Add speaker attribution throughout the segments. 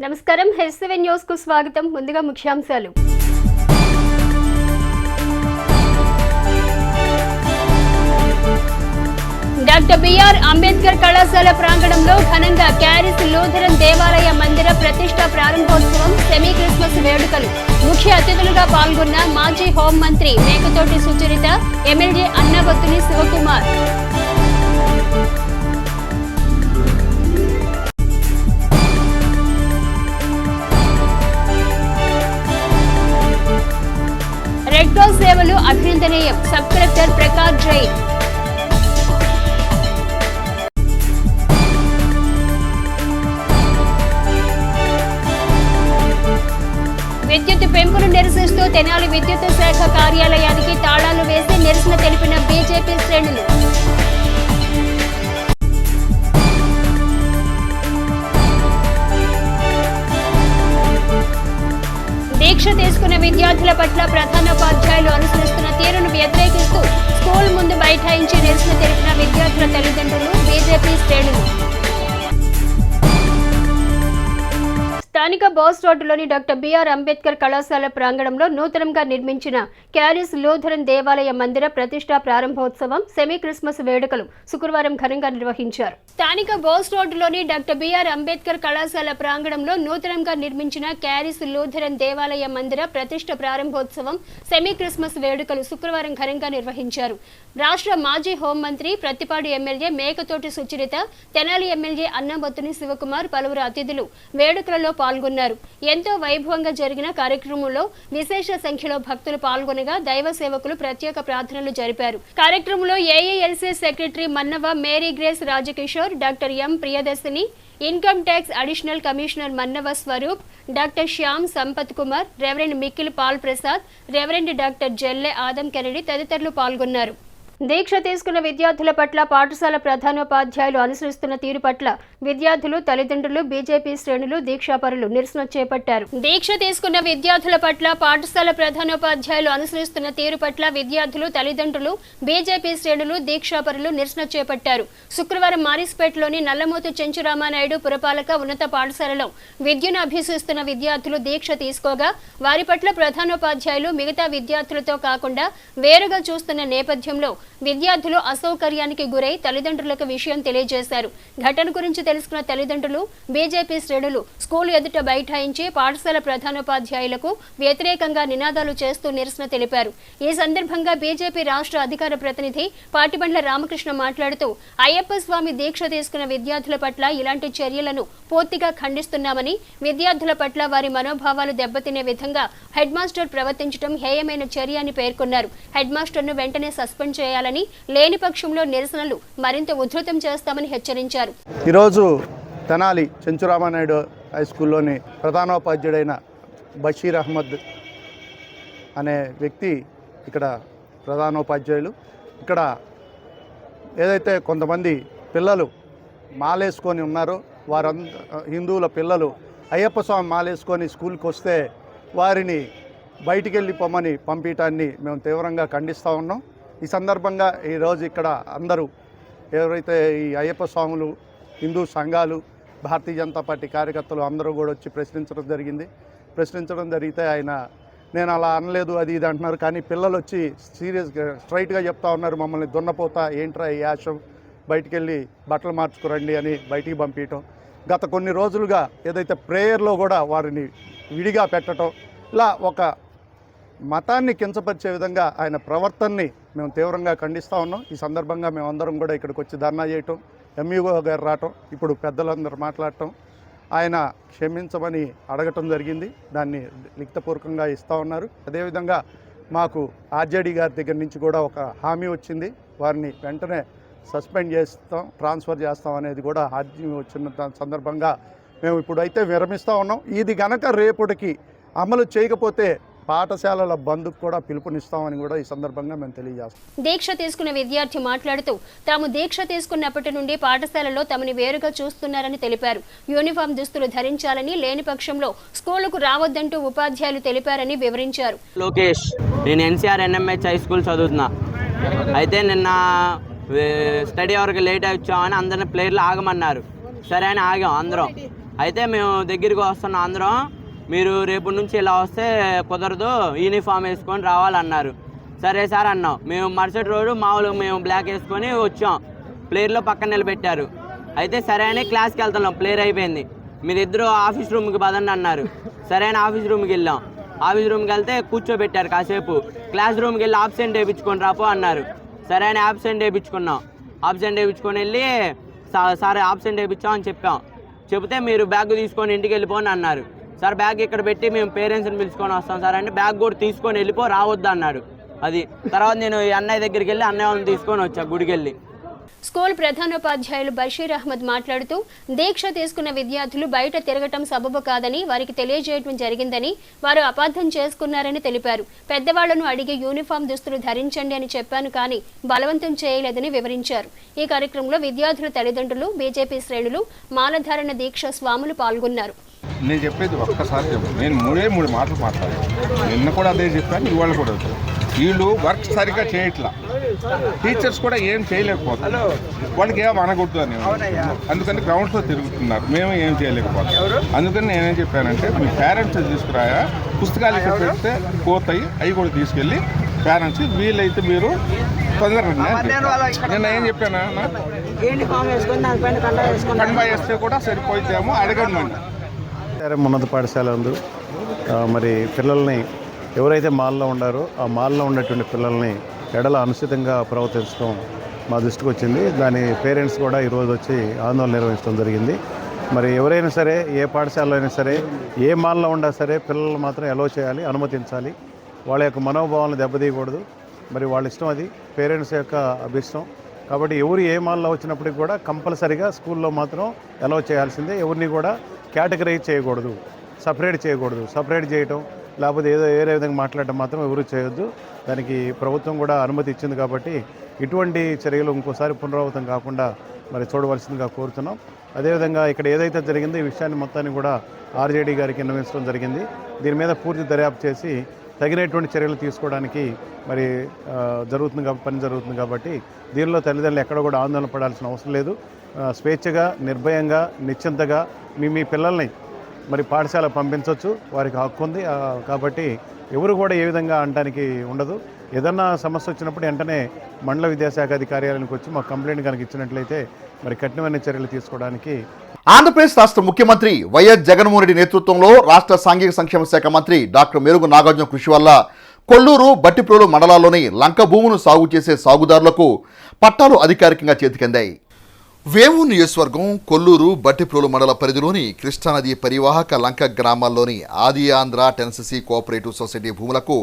Speaker 1: నమస్కారం H7 news కు స్వాగతం. ముందుగా ముఖ్యాంశాలు. డాక్టర్ బిఆర్ అంబేద్కర్ కళాశాల ప్రాంగణంలో ఘనంగా క్యారిస్ లూథరన్ దేవాలయ మందిర ప్రతిష్ట ప్రారంభోత్సవం, సెమీ క్రిస్మస్ వేడుకలు. ముఖ్య అతిథులుగా పాల్గొన్న మాజీ హోంమంత్రి Mekathoti Sucharitha, MLA Annabathuni Sivakumar. Red cross సేవలు అభినందనీయం. Sub collector Prakash Jain. విద్యుత్ పెంపును నిరసిస్తూ తెనాలి విద్యుత్ శాఖ కార్యాలయానికి తాళాలు వేసి నిరసన తెలిపిన బీజేపీ శ్రేణులు. దీక్ష తీసుకున్న విద్యార్థుల పట్ల ప్రధానోపాధ్యాయులు అనుసరిస్తున్న తీరును వ్యతిరేకిస్తూ స్కూల్ ముందు బైఠాయించి నిరసన తెలిపిన విద్యార్థుల తల్లిదండ్రులు, బీజేపీ శ్రేణులు. స్థానిక బోస్ రోడ్డులోని డాక్టర్ బిఆర్ అంబేద్కర్ కళాశాల ప్రాంగణంలో నూతనంగా నిర్మించిన క్యారిస్ లూథరన్ దేవాలయ మందిర ప్రతిష్ట ప్రారంభోత్సవం, సెమీ క్రిస్మస్ వేడుకలు శుక్రవారం ఘనంగా నిర్వహించారు. స్థానిక బోస్ రోడ్డులోని డాక్టర్ బిఆర్ అంబేద్కర్ కళాశాల ప్రాంగణంలో నూతనంగా నిర్మించిన క్యారిస్ లూథరన్ దేవాలయ మందిర ప్రతిష్ట ప్రారంభోత్సవం, సెమీ క్రిస్మస్ వేడుకలు శుక్రవారం ఘనంగా నిర్వహించారు. రాష్ట్ర మాజీ హోంమంత్రి, ప్రత్తిపాడు ఎమ్మెల్యే మేకతోటి సుచరిత, తెనాలి ఎమ్మెల్యే అన్నబత్తుని శివకుమార్, పలువురు అతిథులు వేడుకలలో పాల్గొన్నారు. ఎంతో వైభవంగా జరిగిన కార్యక్రమంలో విశేష సంఖ్యలో భక్తులు పాల్గొనగా దైవ సేవకులు ప్రత్యేక ప్రార్థనలు జరిపారు. కార్యక్రమంలో AILC secretary Mannava Mary Grace Rajakishore, doctor M Priyadarshini, income tax additional commissioner Mannava Swaroop, doctor Shyam Sampath Kumar, reverend Michael Paul Prasad, reverend doctor Jelle Adam Kennedy తదితరులు పాల్గొన్నారు. దీక్ష తీసుకున్న విద్యార్థుల పట్ల పాఠశాల ప్రధానోపాధ్యాయులు అనుసరిస్తున్న తీరు పట్ల విద్యార్థులు, తల్లిదండ్రులు, బీజేపీ శ్రేణులు, దీక్షాపరులు నిరసన చేపట్టారు. దీక్ష తీసుకున్న విద్యార్థుల పట్ల పాఠశాల ప్రధానోపాధ్యాయులు అనుసరిస్తున్న తీరు పట్ల విద్యార్థులు, తల్లిదండ్రులు, బీజేపీ శ్రేణులు, దీక్షాపరులు నిరసన చేపట్టారు. శుక్రవారం మారిస్పేటలోని నల్లమోతు చెంచురామానాయుడు పురపాలక ఉన్నత పాఠశాలలో విద్యను అభ్యసిస్తున్న విద్యార్థులు దీక్ష తీసుకోగా వారి పట్ల ప్రధానోపాధ్యాయులు మిగతా విద్యార్థులతో కాకుండా వేరుగా చూస్తున్న నేపథ్యంలో విద్యార్థులు అసౌకర్యానికి గురై తల్లిదండ్రులకు విషయం తెలియజేశారు. ఘటన గురించి తెలుసుకున్న తల్లిదండ్రులు, బీజేపీ శ్రేణులు స్కూల్ ఎదుట బైఠాయించి పాఠశాల ప్రధానోపాధ్యాయులకు వ్యతిరేకంగా నినాదాలు చేస్తూ నిరసన తెలిపారు. ఈ సందర్భంగా బీజేపీ రాష్ట్ర అధికార ప్రతినిధి పాటిబండ్ల రామకృష్ణ మాట్లాడుతూ అయ్యప్ప స్వామి దీక్ష తీసుకున్న విద్యార్థుల పట్ల ఇలాంటి చర్యలను పూర్తిగా ఖండిస్తున్నామని, విద్యార్థుల పట్ల వారి మనోభావాలు దెబ్బతినే విధంగా హెడ్ మాస్టర్ ప్రవర్తించడం హేయమైన చర్య అని పేర్కొన్నారు. హెడ్ మాస్టర్ను వెంటనే సస్పెండ్ చేయాలని, లేని పక్షంలో నిరసనలు మరింత ఉధృతం చేస్తామని హెచ్చరించారు.
Speaker 2: ఈరోజు తెనాలి చెంచురామానాయుడు హై స్కూల్లోని ప్రధానోపాధ్యాయుడైన బషీర్ అహ్మద్ అనే వ్యక్తి ఇక్కడ ప్రధానోపాధ్యాయులు. ఇక్కడ ఏదైతే కొంతమంది పిల్లలు మాలేసుకొని ఉన్నారో హిందువుల పిల్లలు అయ్యప్ప స్వామి మాలేసుకొని స్కూల్కి వస్తే వారిని బయటికి వెళ్ళి పొమ్మని పంపించడాన్ని మేము తీవ్రంగా ఖండిస్తూ ఉన్నాం. ఈ సందర్భంగా ఈరోజు ఇక్కడ అందరూ ఎవరైతే ఈ అయ్యప్ప స్వాములు, హిందూ సంఘాలు, భారతీయ జనతా పార్టీ కార్యకర్తలు అందరూ కూడా వచ్చి ప్రశ్నించడం జరిగితే ఆయన నేను అలా అనలేదు అది ఇది అంటున్నారు. కానీ పిల్లలు వచ్చి సీరియస్గా స్ట్రైట్గా చెప్తా ఉన్నారు, మమ్మల్ని దున్నపోతా ఏంట్రా ఈ యాషం, బయటికి వెళ్ళి బట్టలు మార్చుకురండి అని బయటికి పంపించటం. గత కొన్ని రోజులుగా ఏదైతే ప్రేయర్లో కూడా వారిని విడిగా పెట్టడం, ఇలా ఒక మతాన్ని కించపరిచే విధంగా ఆయన ప్రవర్తనని మేము తీవ్రంగా ఖండిస్తూ ఉన్నాం. ఈ సందర్భంగా మేమందరం కూడా ఇక్కడికి వచ్చి ధర్నా చేయటం, ఎంఈఓ గారు రావటం, ఇప్పుడు పెద్దలందరూ మాట్లాడటం, ఆయన క్షమించమని అడగటం జరిగింది. దాన్ని లిఖితపూర్వకంగా ఇస్తూ ఉన్నారు. అదేవిధంగా మాకు ఆర్జేడీ గారి దగ్గర నుంచి కూడా ఒక హామీ వచ్చింది, వారిని వెంటనే సస్పెండ్ చేస్తాం, ట్రాన్స్ఫర్ చేస్తాం అనేది కూడా హామీ వచ్చిన సందర్భంగా మేము ఇప్పుడైతే విరమిస్తూ ఉన్నాం. ఇది గనక రేపటికి అమలు చేయకపోతే పాఠశాలల బంద్కు కూడా పిలుపునిస్తామని కూడా ఈ సందర్భంగా మేము తెలియజేస్తాం.
Speaker 1: దీక్ష తీసుకున్న విద్యార్థి మాట్లాడుతూ తాము దీక్ష తీసుకున్నప్పటి నుండి పాఠశాలలో తమని వేరుగా చూస్తున్నారని తెలిపారు. యూనిఫామ్ దుస్తులు ధరించాలని, లేని పక్షంలో స్కూలుకు రావద్దంటూ ఉపాధ్యాయులు తెలిపారని వివరించారు.
Speaker 3: లోకేష్, నేను ఎన్సీఆర్ ఎన్ఎంహెచ్ హై స్కూల్ చదువుతున్నా. అయితే నిన్న స్టడీ అవర్కి లేట్ వచ్చామని అందరిని ప్లేయర్లు ఆగమన్నారు. సరే అని ఆగాం అందరం. అయితే మేము దగ్గరికి వస్తున్నాం అందరం, మీరు రేపు నుంచి ఇలా వస్తే కుదరదు, యూనిఫామ్ వేసుకొని రావాలన్నారు. సరే సార్ అన్నాం. మేము మరుసటి రోజు మామూలుగా మేము బ్లాక్ వేసుకొని వచ్చాం. ప్లేయర్లో పక్కన నిలబెట్టారు. అయితే సరే అని క్లాస్కి వెళ్తున్నాం, ప్లేయర్ అయిపోయింది. మీరిద్దరు ఆఫీస్ రూమ్కి పదండి అన్నారు. సరే అని ఆఫీస్ రూమ్కి వెళ్ళాం. ఆఫీస్ రూమ్కి వెళ్తే కూర్చోబెట్టారు కాసేపు. క్లాస్ రూమ్కి వెళ్ళి ఆబ్సెంట్ వేయించుకొని రాపో అన్నారు. సరే అని ఆబ్సెంట్ వేయించుకున్నాం. ఆబ్సెంట్ వేయించుకొని వెళ్ళి సార్ ఆబ్సెంట్ వేయించాం అని చెప్పాం. చెబితే మీరు బ్యాగ్ తీసుకొని ఇంటికి వెళ్ళిపోని అన్నారు. సార్ బ్యాగ్ ఇక్కడ పెట్టి మేము పేరెంట్స్ని పిలుచుకొని వస్తాం సార్ అంటే బ్యాగ్ కూడా తీసుకొని వెళ్ళిపో, రావద్దు అన్నాడు. అది తర్వాత నేను అన్నయ్య దగ్గరికి వెళ్ళి అన్నయ్య వాళ్ళని తీసుకొని వచ్చా గుడికి వెళ్ళి.
Speaker 1: స్కూల్ ప్రధానోపాధ్యాయులు బషీర్ అహ్మద్ మాట్లాడుతూ దీక్ష తీసుకున్న విద్యార్థులు బయట తిరగటం సబబు కాదని వారికి తెలియజేయడం జరిగిందని, వారు అపార్థం చేసుకున్నారని తెలిపారు. పెద్దవాళ్లను అడిగి యూనిఫామ్ దుస్తులు ధరించండి అని చెప్పాను కానీ బలవంతం చేయలేదని వివరించారు. ఈ కార్యక్రమంలో విద్యార్థుల తల్లిదండ్రులు, బీజేపీ శ్రేణులు, మాలధారణ దీక్ష స్వాములు పాల్గొన్నారు.
Speaker 4: నేను చెప్పేది ఒక్కసారి చెప్పు. నేను మూడు మాటలు మాట్లాడాను. నిన్న కూడా అదే చెప్పాను, ఇవాళ కూడా వచ్చాను. వీళ్ళు వర్క్ సరిగ్గా చేయట్లా, టీచర్స్ కూడా ఏం చేయలేకపోతున్నారు. వాళ్ళకి ఏం అనకూడదు అని, అందుకని గ్రౌండ్స్లో తిరుగుతున్నారు. మేము ఏం చేయలేకపోతాం. అందుకని నేనేం చెప్పానంటే మీ పేరెంట్స్ తీసుకురాయా, పుస్తకాలు ఇక్కడ పెడితే పోతాయి, అవి కూడా తీసుకెళ్ళి పేరెంట్స్ వీలైతే మీరు తొందరగా. నేను ఏం చెప్పానా, కండువా వేస్తే కూడా సరిపోయితేమో అడగండి.
Speaker 5: ఉన్నత పాఠశాల ఉంది. మరి పిల్లల్ని ఎవరైతే మాల్లో ఉండారో ఆ మాల్లో ఉన్నటువంటి పిల్లల్ని ఎడల అనుచితంగా ప్రవర్తించడం మా దృష్టికి వచ్చింది. దాని పేరెంట్స్ కూడా ఈరోజు వచ్చి ఆందోళన నిర్వహించడం జరిగింది. మరి ఎవరైనా సరే, ఏ పాఠశాలలో అయినా సరే, ఏ మాల్లో ఉన్నా సరే పిల్లలు మాత్రం అలో చేయాలి, అనుమతించాలి. వాళ్ళ యొక్క మనోభావాలను దెబ్బతీయకూడదు. మరి వాళ్ళ ఇష్టం, అది పేరెంట్స్ యొక్క అభిష్టం. కాబట్టి ఎవరు ఏ మాల్లో వచ్చినప్పటికి కూడా కంపల్సరీగా స్కూల్లో మాత్రం అలో చేయాల్సిందే. ఎవరిని కూడా కేటగరైజ్ చేయకూడదు, సపరేట్ చేయకూడదు. సపరేట్ చేయటం లేకపోతే ఏదో వేరే విధంగా మాట్లాడటం మాత్రం ఎవరు చేయొద్దు. దానికి ప్రభుత్వం కూడా అనుమతి ఇచ్చింది. కాబట్టి ఇటువంటి చర్యలు ఇంకోసారి పునరావృతం కాకుండా మరి చూడవలసిందిగా కోరుతున్నాం. అదేవిధంగా ఇక్కడ ఏదైతే జరిగిందో ఈ విషయాన్ని మొత్తాన్ని కూడా ఆర్జేడీ గారికి విన్నవించడం జరిగింది. దీని మీద పూర్తి దర్యాప్తు చేసి తగినటువంటి చర్యలు తీసుకోవడానికి మరి పని జరుగుతుంది. కాబట్టి దీనిలో తల్లిదండ్రులు ఎక్కడ కూడా ఆందోళన పడాల్సిన అవసరం లేదు. స్వేచ్ఛగా, నిర్భయంగా, నిశ్చింతగా మీ పిల్లల్ని మరి పాఠశాల పంపించవచ్చు, వారికి హక్కు ఉంది. కాబట్టి ఎవరు కూడా ఏ విధంగా అనడానికి ఉండదు. ఏదన్నా సమస్య వచ్చినప్పుడు వెంటనే మండల విద్యాశాఖ అధికార్యాలయానికి వచ్చి మాకు కంప్లైంట్ కనుక ఇచ్చినట్లయితే మరి కఠినమైన చర్యలు తీసుకోవడానికి.
Speaker 6: ఆంధ్రప్రదేశ్ రాష్ట్ర ముఖ్యమంత్రి వైఎస్ జగన్మోహన్ రెడ్డి నేతృత్వంలో రాష్ట్ర సాంఘిక సంక్షేమ శాఖ మంత్రి డాక్టర్ మేరుగు నాగార్జున కృషి వల్ల కొల్లూరు, బట్టిప్రోలు మండలాల్లోని లంక భూమును సాగు చేసే సాగుదారులకు పట్టాలు అధికారికంగా చేతికందాయి. వేమూరు నియోజకవర్గం కొల్లూరు, బట్టిప్రోలు మండల పరిధిలోని కృష్ణానది పరివాహక లంక గ్రామాల్లోని ఆది ఆంధ్ర టెనసీ కోఆపరేటివ్ సొసైటీ భూములకు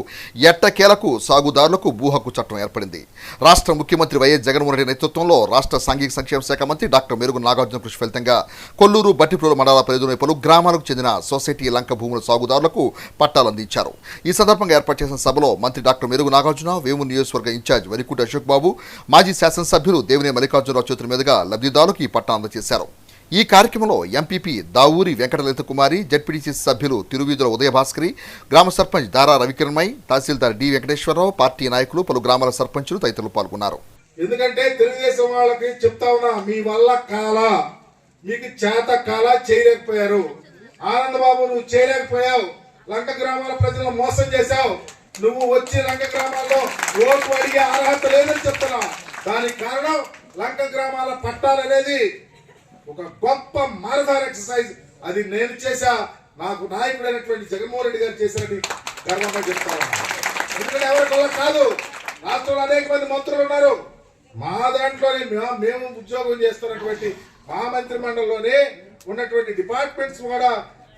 Speaker 6: ఎట్టకేలకు సాగుదారులకు భూ హక్కు చట్టం ఏర్పడింది. రాష్ట్ర ముఖ్యమంత్రి వైఎస్ జగన్మోహన్ రెడ్డి నేతృత్వంలో రాష్ట్ర సాంఘిక సంక్షేమ శాఖ మంత్రి డాక్టర్ మేరుగు నాగార్జున కృషి ఫలితంగా కొల్లూరు, బట్టిప్రోలు మండల పరిధిలోని పలు గ్రామాలకు చెందిన సొసైటీ లంక భూముల సాగుదారులకు పట్టాలు అందించారు. ఈ సందర్భంగా ఏర్పాటు చేసిన సభలో మంత్రి డాక్టర్ మేరుగు నాగార్జున, వేమూరు నియోజకవర్గ ఇన్ఛార్జ్ వరికుటి అశోక్ బాబు, మాజీ శాసనసభ్యులు దేవినే మల్లికార్జునరావు చేతుల మీదుగా లబ్ధిదారులకు ఈ పట్టా అందజేశారు. ఈ కార్యక్రమంలో ఎంపీపీ దావూరి వెంకటలలిత కుమారి, జడ్పీటీసీ సభ్యులు తిరువీధుల ఉదయభాస్కరి, గ్రామ సర్పంచ్ దారా రవికిరణ్మయ్, తహసీల్దార్ డి వెంకటేశ్వరరావు, పార్టీ నాయకులు, పలు గ్రామాల సర్పంచులు తదితరులు పాల్గొన్నారు.
Speaker 7: ఎందుకంటే తెలుగుదేశం వాళ్ళకి చెప్తా ఉన్నా, మీ వల్ల కాలా, మీకు చేత కాలా, చేయలేకపోయారు. ఆనందబాబు నువ్వు చేయలేకపోయావు, లంక గ్రామాల ప్రజలను మోసం చేశావు. నువ్వు వచ్చి లంక గ్రామాల్లో ఓటు అడిగే అర్హత లేదని చెప్తున్నావు. దానికి కారణం లంక గ్రామాల పట్టాలు అనేది ఒక గొప్ప మారథాన్ ఎక్సర్సైజ్. అది నేను చేశా, నాకు నాయకుడైనటువంటి జగన్మోహన్ రెడ్డి గారు చేశారని గర్వంగా చెప్తా ఉన్నా. ఎందుకంటే ఎవరికొల్ల కాదు, రాష్ట్రంలో అనేక మంది మంత్రులు ఉన్నారు. మా దాంట్లోనే మేము ఉద్యోగం చేస్తున్నటువంటి మా మంత్రి మండలిలోనే ఉన్నటువంటి డిపార్ట్మెంట్స్ కూడా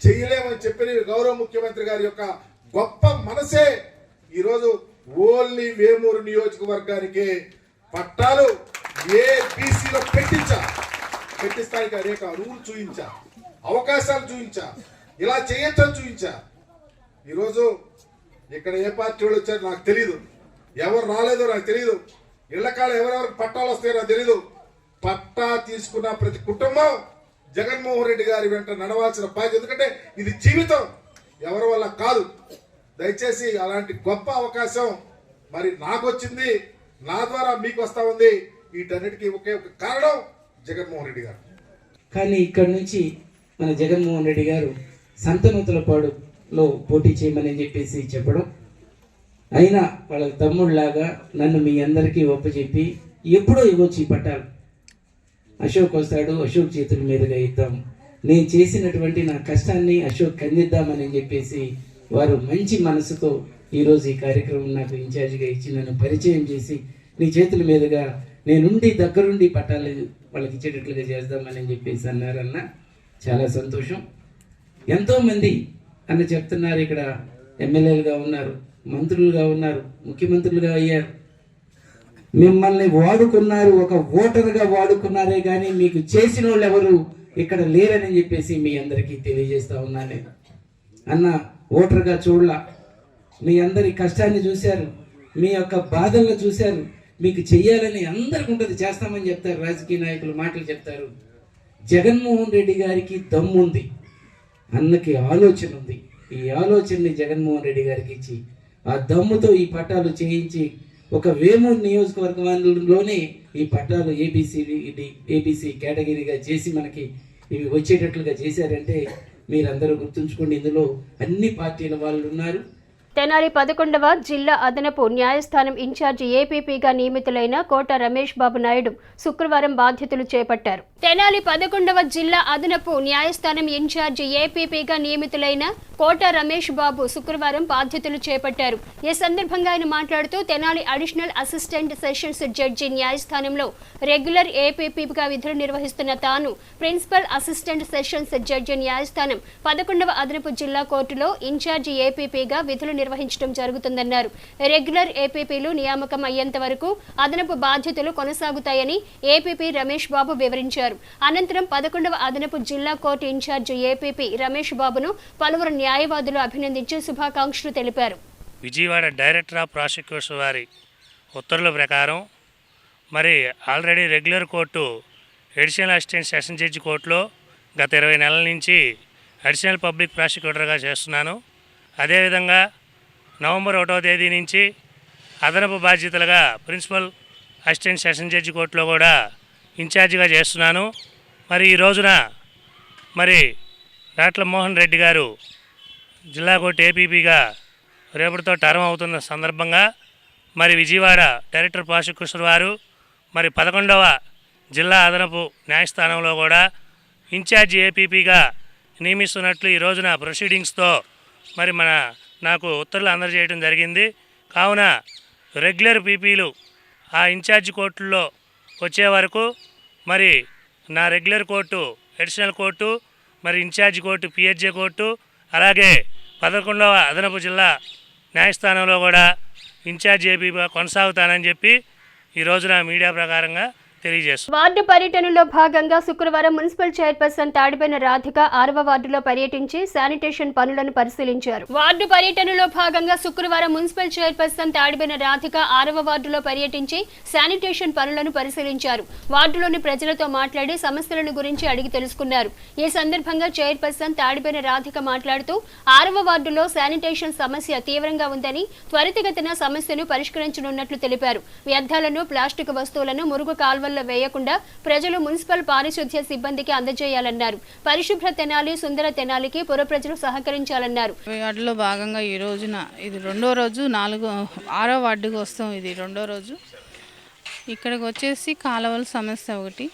Speaker 7: చేయలేమని చెప్పిన గౌరవ ముఖ్యమంత్రి గారి యొక్క గొప్ప మనసే ఈరోజు ఓన్లీ వేమూరు నియోజకవర్గానికి పట్టాలు ఏబీసీలో పెట్టిస్తానికి అనేక రూల్ చూయించా, అవకాశాలు చూయించా, ఇలా చేయొచ్చని చూయించా. ఈరోజు ఇక్కడ ఏ పార్టీ వాళ్ళు వచ్చారో నాకు తెలీదు, ఎవరు రాలేదో నాకు తెలీదు, ఇళ్లకాడ ఎవరెవరికి పట్టాలు వస్తాయో నాకు తెలీదు. పట్టా తీసుకున్న ప్రతి కుటుంబం జగన్మోహన్ రెడ్డి గారి వెంట నడవాల్సిన బాధ్యత. ఎందుకంటే ఇది జీవితం, ఎవరి వల్ల కాదు. దయచేసి అలాంటి గొప్ప అవకాశం మరి నాకు వచ్చింది, నా ద్వారా మీకు వస్తా ఉంది. వీటన్నిటికీ ఒకే ఒక కారణం జగన్మోహన్ రెడ్డి గారు.
Speaker 8: కానీ ఇక్కడ నుంచి మన జగన్మోహన్ రెడ్డి గారు సంతనూతలపాడులో పోటీ చేయమని చెప్పేసి చెప్పడం, అయినా వాళ్ళ తమ్ముళ్ళలాగా నన్ను మీ అందరికీ ఒప్పచెప్పి ఎప్పుడో ఇవ్వచ్చు ఈ పట్టాలు, అశోక్ వస్తాడు, అశోక్ చేతుల మీదుగా ఇద్దాం, నేను చేసినటువంటి నా కష్టాన్ని అశోక్ అందిద్దామని చెప్పేసి వారు మంచి మనసుతో ఈరోజు ఈ కార్యక్రమం నాకు ఇన్ఛార్జిగా ఇచ్చి నన్ను పరిచయం చేసి నీ చేతుల మీదుగా నేనుండి దగ్గరుండి పట్టాలు వాళ్ళకి ఇచ్చేటట్లుగా చేద్దామని చెప్పేసి అన్నారన్న. చాలా సంతోషం. ఎంతోమంది అన్న చెప్తున్నారు, ఇక్కడ ఎమ్మెల్యేలుగా ఉన్నారు, మంత్రులుగా ఉన్నారు, ముఖ్యమంత్రులుగా అయ్యారు, మిమ్మల్ని వాడుకున్నారు, ఒక ఓటర్గా వాడుకున్నారే కానీ మీకు చేసిన వాళ్ళు ఎవరు ఇక్కడ లేరని చెప్పేసి మీ అందరికీ తెలియజేస్తా ఉన్నాను. అన్న ఓటర్గా చూడలా, మీ అందరి కష్టాన్ని చూశారు, మీ యొక్క బాధలను చూశారు, మీకు చెయ్యాలని అందరికి ఉంటుంది, చేస్తామని చెప్తారు, రాజకీయ నాయకులు మాటలు చెప్తారు. జగన్మోహన్ రెడ్డి గారికి దమ్ముంది, అన్నకి ఆలోచన ఉంది. ఈ ఆలోచనని జగన్మోహన్ రెడ్డి గారికి ఇచ్చి ఆ దమ్ముతో ఈ పట్టాలు చేయించి ఒక వేమూరు నియోజకవర్గంలోనే ఈ పట్టాలు ఏబీసీ కేటగిరీగా చేసి మనకి ఇవి వచ్చేటట్లుగా చేశారంటే మీరందరూ గుర్తుంచుకోండి, ఇందులో అన్ని పార్టీల వాళ్ళు ఉన్నారు.
Speaker 1: తెనాలి 11వ జిల్లా అదనపు న్యాయస్థానం ఇన్ఛార్జి ఏపీపీగా నియమితులైన కోట రమేష్ బాబు నాయుడు శుక్రవారం బాధ్యతలు చేపట్టారు. తెనాలి 11వ జిల్లా అదనపు న్యాయస్థానం ఇన్ఛార్జి ఏపీపీగా నియమితులైన కోట రమేష్ బాబు శుక్రవారం బాధ్యతలు చేపట్టారు. ఈ సందర్భంగా ఆయన మాట్లాడుతూ Tenali additional assistant sessions judge న్యాయస్థానంలో రెగ్యులర్ ఏపీపీగా విధులు నిర్వహిస్తున్న తాను ప్రిన్సిపల్ అసిస్టెంట్ సెషన్స్ జడ్జి న్యాయస్థానం 11వ అదనపు జిల్లా కోర్టులో ఇన్ఛార్జి ఏపీపీగా విధులు నిర్వహించడం జరుగుతుందన్నారు. రెగ్యులర్ ఏపీపీలు నియామకం అయ్యేంత వరకు అదనపు బాధ్యతలు కొనసాగుతాయని ఏపీపీ రమేష్ బాబు వివరించారు. అనంతరం 11వ అదనపు జిల్లా కోర్టు ఇన్ఛార్జి ఏపీపీ రమేష్ బాబును పలువురు న్యాయవాదులు అభినందించి శుభాకాంక్షలు తెలిపారు.
Speaker 9: విజయవాడ డైరెక్టర్ ఆఫ్ ప్రాసిక్యూషన్స్ వారి ఉత్తర్వుల ప్రకారం మరి already regular court additional assistant session judge కోర్టులో గత 20 నెలల నుంచి అడిషనల్ పబ్లిక్ ప్రాసిక్యూటర్గా చేస్తున్నాను. అదేవిధంగా నవంబర్ 1వ తేదీ నుంచి అదనపు బాధ్యతలుగా ప్రిన్సిపల్ అసిస్టెంట్ సెషన్ జడ్జి కోర్టులో కూడా ఇన్ఛార్జిగా చేస్తున్నాను. మరి ఈ రోజున మరి డాక్టర్ మోహన్ రెడ్డి గారు జిల్లా కోర్టు ఏపీపీగా రేపటితో టర్మ్ అవుతున్న సందర్భంగా మరి విజయవాడ డైరెక్టర్ ప్రాసిక్యూషన్ వారు మరి 11వ జిల్లా అదనపు న్యాయస్థానంలో కూడా ఇన్ఛార్జి ఏపీపీగా నియమిస్తున్నట్లు ఈ రోజున ప్రొసీడింగ్స్తో మరి నాకు ఉత్తర్వులు అందజేయడం జరిగింది. కావున రెగ్యులర్ పీపీలు ఆ ఇన్ఛార్జి కోర్టుల్లో వచ్చే వరకు మరి నా రెగ్యులర్ కోర్టు, అడిషనల్ కోర్టు, మరి ఇన్ఛార్జి కోర్టు పిహెచ్జే కోర్టు, అలాగే 11వ అదనపు జిల్లా న్యాయస్థానంలో కూడా ఇన్ఛార్జి ఏపీగా కొనసాగుతానని చెప్పి ఈ రోజున మీడియా ప్రకారంగా తెలియజేస్తుంది.
Speaker 1: వార్డు పర్యటనలో భాగంగా శుక్రవారం మున్సిపల్ చైర్పర్సన్ తాడిబోయిన రాధిక 6వ వార్డులో పర్యటించి శానిటేషన్ పనులను పరిశీలించారు. వార్డు పర్యటనలో భాగంగా శుక్రవారం మున్సిపల్ చైర్పర్సన్ తాడిబోయిన రాధిక 6వ వార్డులో పర్యటించి శానిటేషన్ పనులను పరిశీలించారు. వార్డులోని ప్రజలతో మాట్లాడి సమస్యలను గురించి అడిగి తెలుసుకున్నారు. ఈ సందర్భంగా చైర్పర్సన్ తాడిబోయిన రాధిక మాట్లాడుతూ 6వ వార్డులో శానిటేషన్ సమస్య తీవ్రంగా ఉందని త్వరితగతిన సమస్యను పరిష్కరించనున్నట్లు తెలిపారు. వ్యర్థాలను, ప్లాస్టిక్ వస్తువులను మురుగు కాల్వ వేయకుండా ప్రజలు మున్సిపల్ పారిశుద్ధ్య సిబ్బందికి అందజేయాలన్నారు. పరిశుభ్ర తెనాలి, సుందర తెనాలికి పుర ప్రజలు సహకరించాలన్నారు.
Speaker 10: వార్డులో భాగంగా ఈ రోజున ఇది 2వ రోజు, 6వ వార్డుకు వస్తాం. ఇది 2వ రోజు. ఇక్కడికి వచ్చేసి కాలువల సమస్య ఒకటి,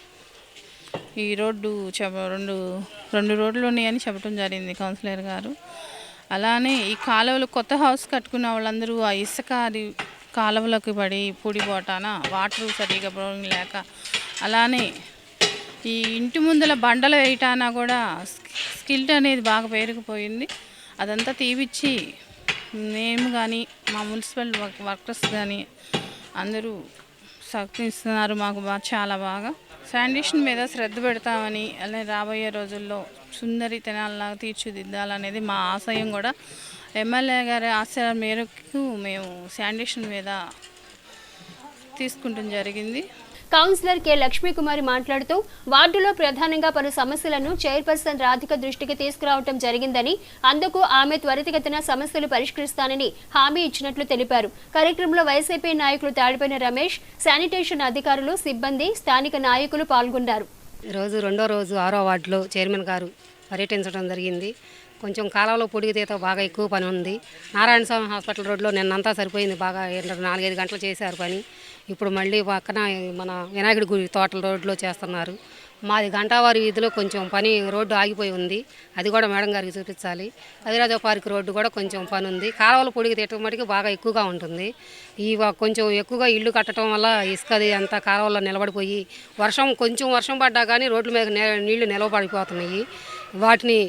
Speaker 10: ఈ రోడ్డు రెండు రోడ్లు ఉన్నాయని చెప్పడం జరిగింది కౌన్సిలర్ గారు. అలానే ఈ కాలువలు కొత్త హౌస్ కట్టుకున్న వాళ్ళందరూ ఆ ఇసుక కాలువలకు పడి పొడిపోటాన వాటర్ సరిగా లేక, అలానే ఈ ఇంటి ముందల బండలు వేయటాన కూడా స్కిల్ట్ అనేది బాగా పేరుకుపోయింది. అదంతా తీపిచ్చి మేము కానీ మా మున్సిపల్ వర్కర్స్ కానీ అందరూ సహకరిస్తున్నారు. మాకు చాలా బాగా శానిటేషన్ మీద శ్రద్ధ పెడతామని, అలాగే రాబోయే రోజుల్లో సుందరి తెనాలిలాగా తీర్చిదిద్దాలనేది మా ఆశయం. కూడా ఎమ్మెల్యే గారి ఆశయాల మేరకు మేము శానిటేషన్ మీద తీసుకుంటం జరిగింది.
Speaker 1: కౌన్సిలర్ కె లక్ష్మీకుమారి మాట్లాడుతూ వార్డులో ప్రధానంగా పలు సమస్యలను చైర్పర్సన్ రాధిక దృష్టికి తీసుకురావడం జరిగిందని, అందుకు ఆమె త్వరితగతిన సమస్యలు పరిష్కరిస్తానని హామీ ఇచ్చినట్లు తెలిపారు. కార్యక్రమంలో వైసీపీ నాయకులు తాడిపోయిన రమేష్, శానిటేషన్ అధికారులు, సిబ్బంది, స్థానిక నాయకులు పాల్గొన్నారు.
Speaker 11: ఈరోజు 2వ రోజు 6వ వార్డులో చైర్మన్ గారు పర్యటించడం జరిగింది. కొంచెం కాలంలో పొడిగితేత బాగా ఎక్కువ పని ఉంది. నారాయణ స్వామి హాస్పిటల్ రోడ్లో నిన్నంతా సరిపోయింది, బాగా 4-5 గంటలు చేశారు పని. ఇప్పుడు మళ్ళీ పక్కన మన వినాయకుడి గుడి తోటల రోడ్లో చేస్తున్నారు. మాది గంటావారి వీధిలో కొంచెం పని రోడ్డు ఆగిపోయి ఉంది, అది కూడా మేడం గారికి చూపించాలి. అదిరాజా పార్క్ రోడ్డు కూడా కొంచెం పని ఉంది. కాలువలు పొడిగి తీయటం మటుకు బాగా ఎక్కువగా ఉంటుంది. ఈ కొంచెం ఎక్కువగా ఇల్లు కట్టడం వల్ల ఇసుకది అంతా కాలువల్లో నిలబడిపోయి కొంచెం వర్షం పడ్డా కానీ రోడ్ల మీద నీళ్లు నిలబడిపోతున్నాయి. వాటిని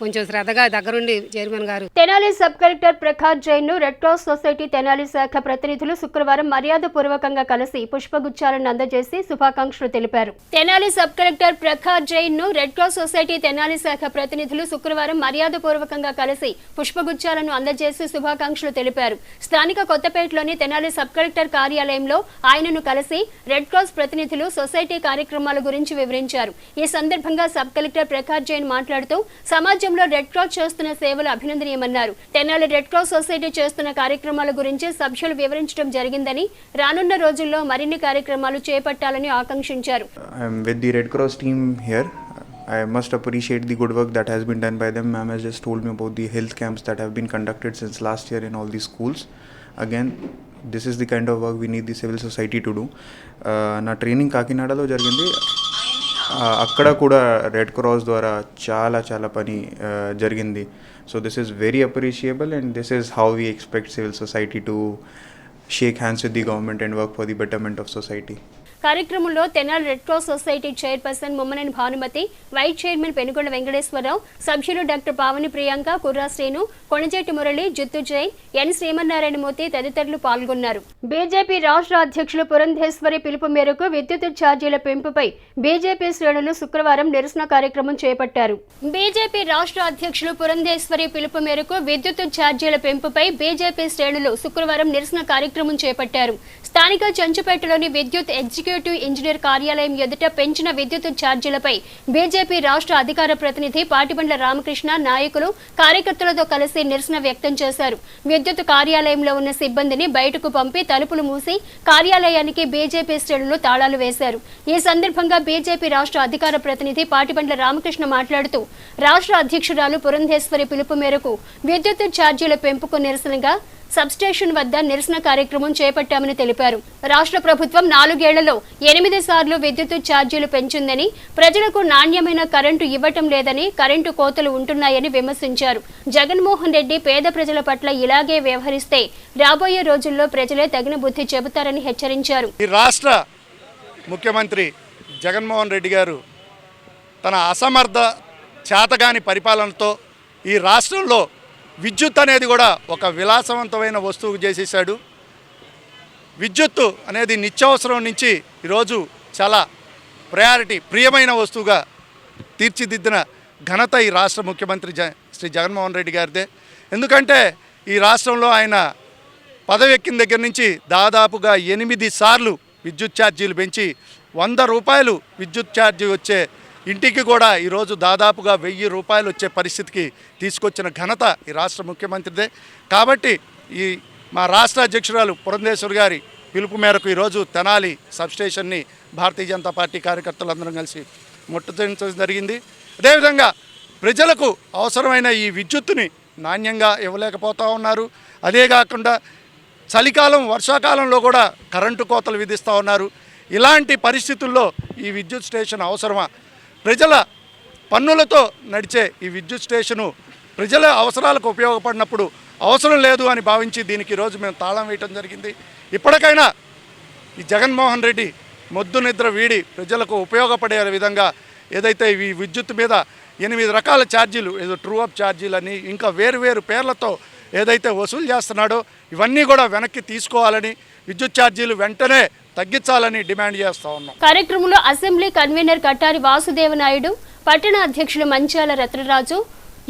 Speaker 11: కొంచెం శ్రద్ధగా దగ్గరుండి చైర్మన్ గారు.
Speaker 1: తెనాలి సబ్ కలెక్టర్ ప్రకాష్ జైన్ ను రెడ్ క్రాస్ సొసైటీ తెనాలి శాఖ ప్రతినిధులు శుక్రవారం మర్యాదపూర్వకంగా కలిసి పుష్పగుచ్చాలను అందజేసి శుభాకాంక్షలు తెలిపారు. తెనాలి సబ్ కలెక్టర్ ప్రకాష్ జైన్ ను రెడ్ క్రాస్ సొసైటీ తెనాలి శాఖ ప్రతినిధులు శుక్రవారం మర్యాదపూర్వకంగా కలిసి పుష్పగుచ్చాలను అందజేసి శుభాకాంక్షలు తెలిపారు. స్థానిక కొత్తపేటలోని తెనాలి సబ్ కలెక్టర్ కార్యాలయంలో ఆయనను కలిసి రెడ్ క్రాస్ ప్రతినిధులు సొసైటీ కార్యక్రమాల గురించి వివరించారు. ఈ సందర్భంగా సబ్ కలెక్టర్ ప్రకాష్ జైన్ మాట్లాడుతూ సమాజం రెడ్ క్రాస్ చేస్తున్న సేవలు అభినందనీయమన్నారు. తెనాలి రెడ్ క్రాస్ సొసైటీ చేస్తున్న కార్యక్రమాల గురించి సభ్యులు వివరించడం జరిగిందని, రానున్న రోజుల్లో మరిన్ని కార్యక్రమాలు చేపట్టాలని ఆకాంక్షించారు.
Speaker 12: I must appreciate the good work that has been done by them. Ma'am has just told me about the health camps that have been conducted since last year in all the schools. Again, this is the kind of work we need the civil society to do. నా training కాకినాడలో జరిగింది. అక్కడ కూడా red cross ద్వారా చాలా పని జరిగింది. So this is very appreciable and this is how we expect civil society to shake hands with the government and work for the betterment of society.
Speaker 1: కార్యక్రమంలో Tenali red cross society chairperson Mummaneni Bhanumathi, vice chairman Penugonda Venkateswara Rao, సభ్యులు doctor Pavani Priyanka, Kurra Srinu, Konijeti Murali, Jittu Jain, N Srimannarayanamurthy తదితరులు పాల్గొన్నారు. BJP రాష్ట్ర అధ్యక్షులు పురంధేశ్వరి పిలుపు మేరకు విద్యుత్ ఛార్జీల పెంపుపై బీజేపీ శ్రేణులు శుక్రవారం నిరసన కార్యక్రమం చేపట్టారు. బీజేపీ రాష్ట్ర అధ్యక్షులు పురంధేశ్వరి పిలుపు మేరకు విద్యుత్ ఛార్జీల పెంపుపై బీజేపీ శ్రేణులు శుక్రవారం నిరసన కార్యక్రమం చేపట్టారు. స్థానిక చెంచుపేటలోని విద్యుత్ ఎగ్జిక్యూటివ్ ఇంజనీర్ కార్యాలయం ఎదుట పెంచిన విద్యుత్ ఛార్జీలపై బీజేపీ రాష్ట్ర అధికార ప్రతినిధి పాటిబండ్ల రామకృష్ణ, నాయకులు, కార్యకర్తలతో కలిసి నిరసన వ్యక్తం చేశారు. విద్యుత్ కార్యాలయంలో ఉన్న సిబ్బందిని బయటకు పంపి తలుపులు మూసి కార్యాలయానికి బీజేపీ శ్రేణులు తాళాలు వేశారు. ఈ సందర్భంగా బీజేపీ రాష్ట్ర అధికార ప్రతినిధి పాటిబండ్ల రామకృష్ణ మాట్లాడుతూ, రాష్ట్ర అధ్యక్షురాలు పురంధేశ్వరి పిలుపు మేరకు విద్యుత్ ఛార్జీల పెంపుకు నిరసనగా సబ్స్టేషన్ వద్ద నిరసన కార్యక్రమం చేపట్టామని తెలిపారు. రాష్ట్ర ప్రభుత్వం 4 ఏళ్లలో 8 సార్లు విద్యుత్ ఛార్జీలు పెంచిందని, ప్రజలకు నాణ్యమైన కరెంటు ఇవ్వటం లేదని, కరెంటు కోతలు ఉంటున్నాయని విమర్శించారు. జగన్మోహన్ రెడ్డి పేద ప్రజల పట్ల ఇలాగే వ్యవహరిస్తే రాబోయే రోజుల్లో ప్రజలే తగిన బుద్ధి చెబుతారని హెచ్చరించారు.
Speaker 2: ఈ రాష్ట్ర ముఖ్యమంత్రి జగన్మోహన్ రెడ్డి గారు తన అసమర్థ చేతగాని పరిపాలనతో ఈ రాష్ట్రంలో విద్యుత్ అనేది కూడా ఒక విలాసవంతమైన వస్తువు చేసేసాడు. విద్యుత్తు అనేది నిత్యావసరం నుంచి ఈరోజు చాలా ప్రియమైన వస్తువుగా తీర్చిదిద్దిన ఘనత ఈ రాష్ట్ర ముఖ్యమంత్రి శ్రీ జగన్మోహన్ రెడ్డి గారిదే. ఎందుకంటే ఈ రాష్ట్రంలో ఆయన పదవి ఎక్కిన దగ్గర నుంచి దాదాపుగా 8 సార్లు విద్యుత్ ఛార్జీలు పెంచి 100 రూపాయలు విద్యుత్ ఛార్జీ వచ్చే ఇంటికి కూడా ఈరోజు దాదాపుగా 1000 రూపాయలు వచ్చే పరిస్థితికి తీసుకొచ్చిన ఘనత ఈ రాష్ట్ర ముఖ్యమంత్రిదే. కాబట్టి ఈ మా రాష్ట్ర అధ్యక్షురాలు పురంధేశ్వరి గారి పిలుపు మేరకు ఈరోజు తెనాలి సబ్స్టేషన్ని భారతీయ జనతా పార్టీ కార్యకర్తలందరం కలిసి ముట్టడించడం జరిగింది. అదేవిధంగా ప్రజలకు అవసరమైన ఈ విద్యుత్తుని నాణ్యంగా ఇవ్వలేకపోతూ ఉన్నారు. అదే కాకుండా చలికాలం, వర్షాకాలంలో కూడా కరెంటు కోతలు విధిస్తూ ఉన్నారు. ఇలాంటి పరిస్థితుల్లో ఈ విద్యుత్ స్టేషన్ అవసరమా? ప్రజల పన్నులతో నడిచే ఈ విద్యుత్ స్టేషను ప్రజల అవసరాలకు ఉపయోగపడినప్పుడు అవసరం లేదు అని భావించి దీనికి ఈరోజు మేము తాళం వేయటం జరిగింది. ఇప్పటికైనా ఈ జగన్మోహన్ రెడ్డి మొద్దు నిద్ర వీడి ప్రజలకు ఉపయోగపడే విధంగా ఏదైతే ఈ విద్యుత్ మీద 8 రకాల ఛార్జీలు, ఏదో ట్రూ అప్ ఛార్జీలని ఇంకా వేరు పేర్లతో ఏదైతే వసూలు చేస్తున్నాడో ఇవన్నీ కూడా వెనక్కి తీసుకోవాలని, విద్యుత్ ఛార్జీలు వెంటనే తగ్గించాలని డిమాండ్ చేస్తా ఉన్నాం.
Speaker 1: కార్యక్రమంలో అసెంబ్లీ కన్వీనర్ కట్టారి వాసుదేవనాయుడు, పట్టణ అధ్యక్షులు మంచాల రత్నరాజు,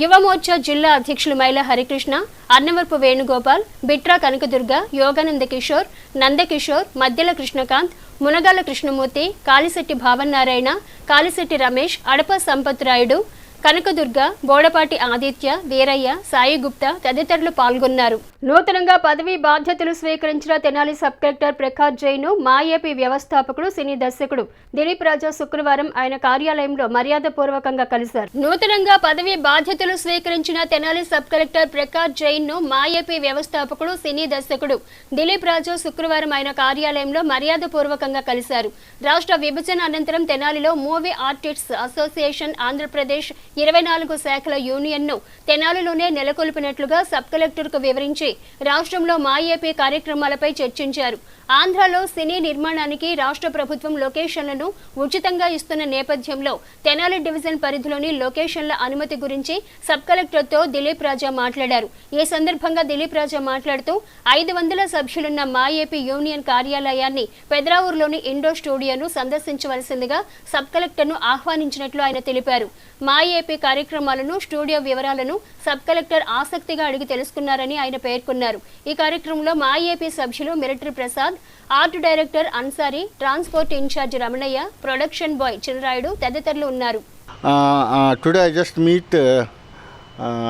Speaker 1: యువమోర్చా జిల్లా అధ్యక్షులు మైల హరికృష్ణ, అన్నవరపు వేణుగోపాల్, బిట్రా కనకదుర్గ, యోగానంద కిషోర్, నందకిషోర్, మధ్యల కృష్ణకాంత్, మునగాల కృష్ణమూర్తి, కాలిశెట్టి భావన్నారాయణ, కాలిశెట్టి రమేష్, అడప సంపత్ రాయుడు, కనకదుర్గ, బోడపాటి ఆదిత్య, వీరయ్య, సాయి గుప్తా తదితరులు పాల్గొన్నారు. నూతనంగా పదవీ బాధ్యతలు స్వీకరించిన తెనాలి సబ్ కలెక్టర్ ప్రకాష్ జైన్ ను మా ఏపీ వ్యవస్థాపకుడు, సినీ దర్శకుడు దిలీప్ రాజా శుక్రవారం ఆయన కార్యాలయంలో మర్యాదపూర్వకంగా కలిశారు. నూతనంగా పదవీ బాధ్యతలు స్వీకరించిన తెనాలి సబ్ కలెక్టర్ ప్రకాష్ జైన్ ను మా ఏపీ వ్యవస్థాపకుడు, సినీ దర్శకుడు దిలీప్ రాజా శుక్రవారం ఆయన కార్యాలయంలో మర్యాదపూర్వకంగా కలిశారు. రాష్ట్ర విభజన అనంతరం తెనాలిలో మూవీ ఆర్టిస్ట్స్ అసోసియేషన్ ఆంధ్రప్రదేశ్ 24 శాఖల యూనియన్ను తెనాలిలోనే నెలకొల్పినట్లుగా సబ్ కలెక్టర్కు వివరించి రాష్ట్రంలో మా ఏపీ కార్యక్రమాలపై చర్చించారు. ఆంధ్రాలో సినీ నిర్మాణానికి రాష్ట్ర ప్రభుత్వం లొకేషన్లను ఉచితంగా ఇస్తున్న నేపథ్యంలో తెనాలి డివిజన్ పరిధిలోని లొకేషన్ల అనుమతి గురించి సబ్ కలెక్టర్తో దిలీప్ రాజా మాట్లాడారు. ఈ సందర్భంగా దిలీప్ రాజా మాట్లాడుతూ 500 సభ్యులున్న మా ఏపీ యూనియన్ కార్యాలయాన్ని పెదరావూరులోని ఇండోర్ స్టూడియోను సందర్శించవలసిందిగా సబ్ కలెక్టర్ను ఆహ్వానించినట్లు ఆయన తెలిపారు. మా ఏపీ కార్యక్రమాలను, స్టూడియో వివరాలను సబ్ కలెక్టర్ ఆసక్తిగా అడిగి తెలుసుకున్నారని ఆయన పేర్కొన్నారు. ఈ కార్యక్రమంలో మా ఏపీ సభ్యులు military Prasad, art director Ansari, transport incharge Ramanaiah, production boy Chinarayudu తదితరులు ఉన్నారు.
Speaker 5: Today I just meet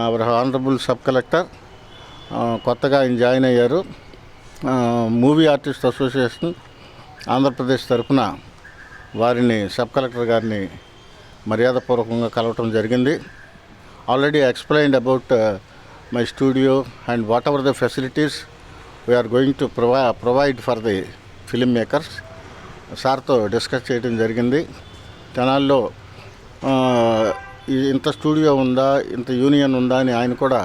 Speaker 5: our honourable sub collector. కొత్తగా ఆయన జాయిన్ అయ్యారు. మూవీ ఆర్టిస్ట్ అసోసియేషన్ ఆంధ్రప్రదేశ్ తరఫున వారిని సబ్ కలెక్టర్ గారిని మర్యాదపూర్వకంగా కలవటం జరిగింది. Already explained about my studio and whatever the facilities we are going to provide for the film makers. సార్తో డిస్కస్ చేయడం జరిగింది. తెనాల్లో ఇంత స్టూడియో ఉందా, ఇంత యూనియన్ ఉందా అని ఆయన కూడా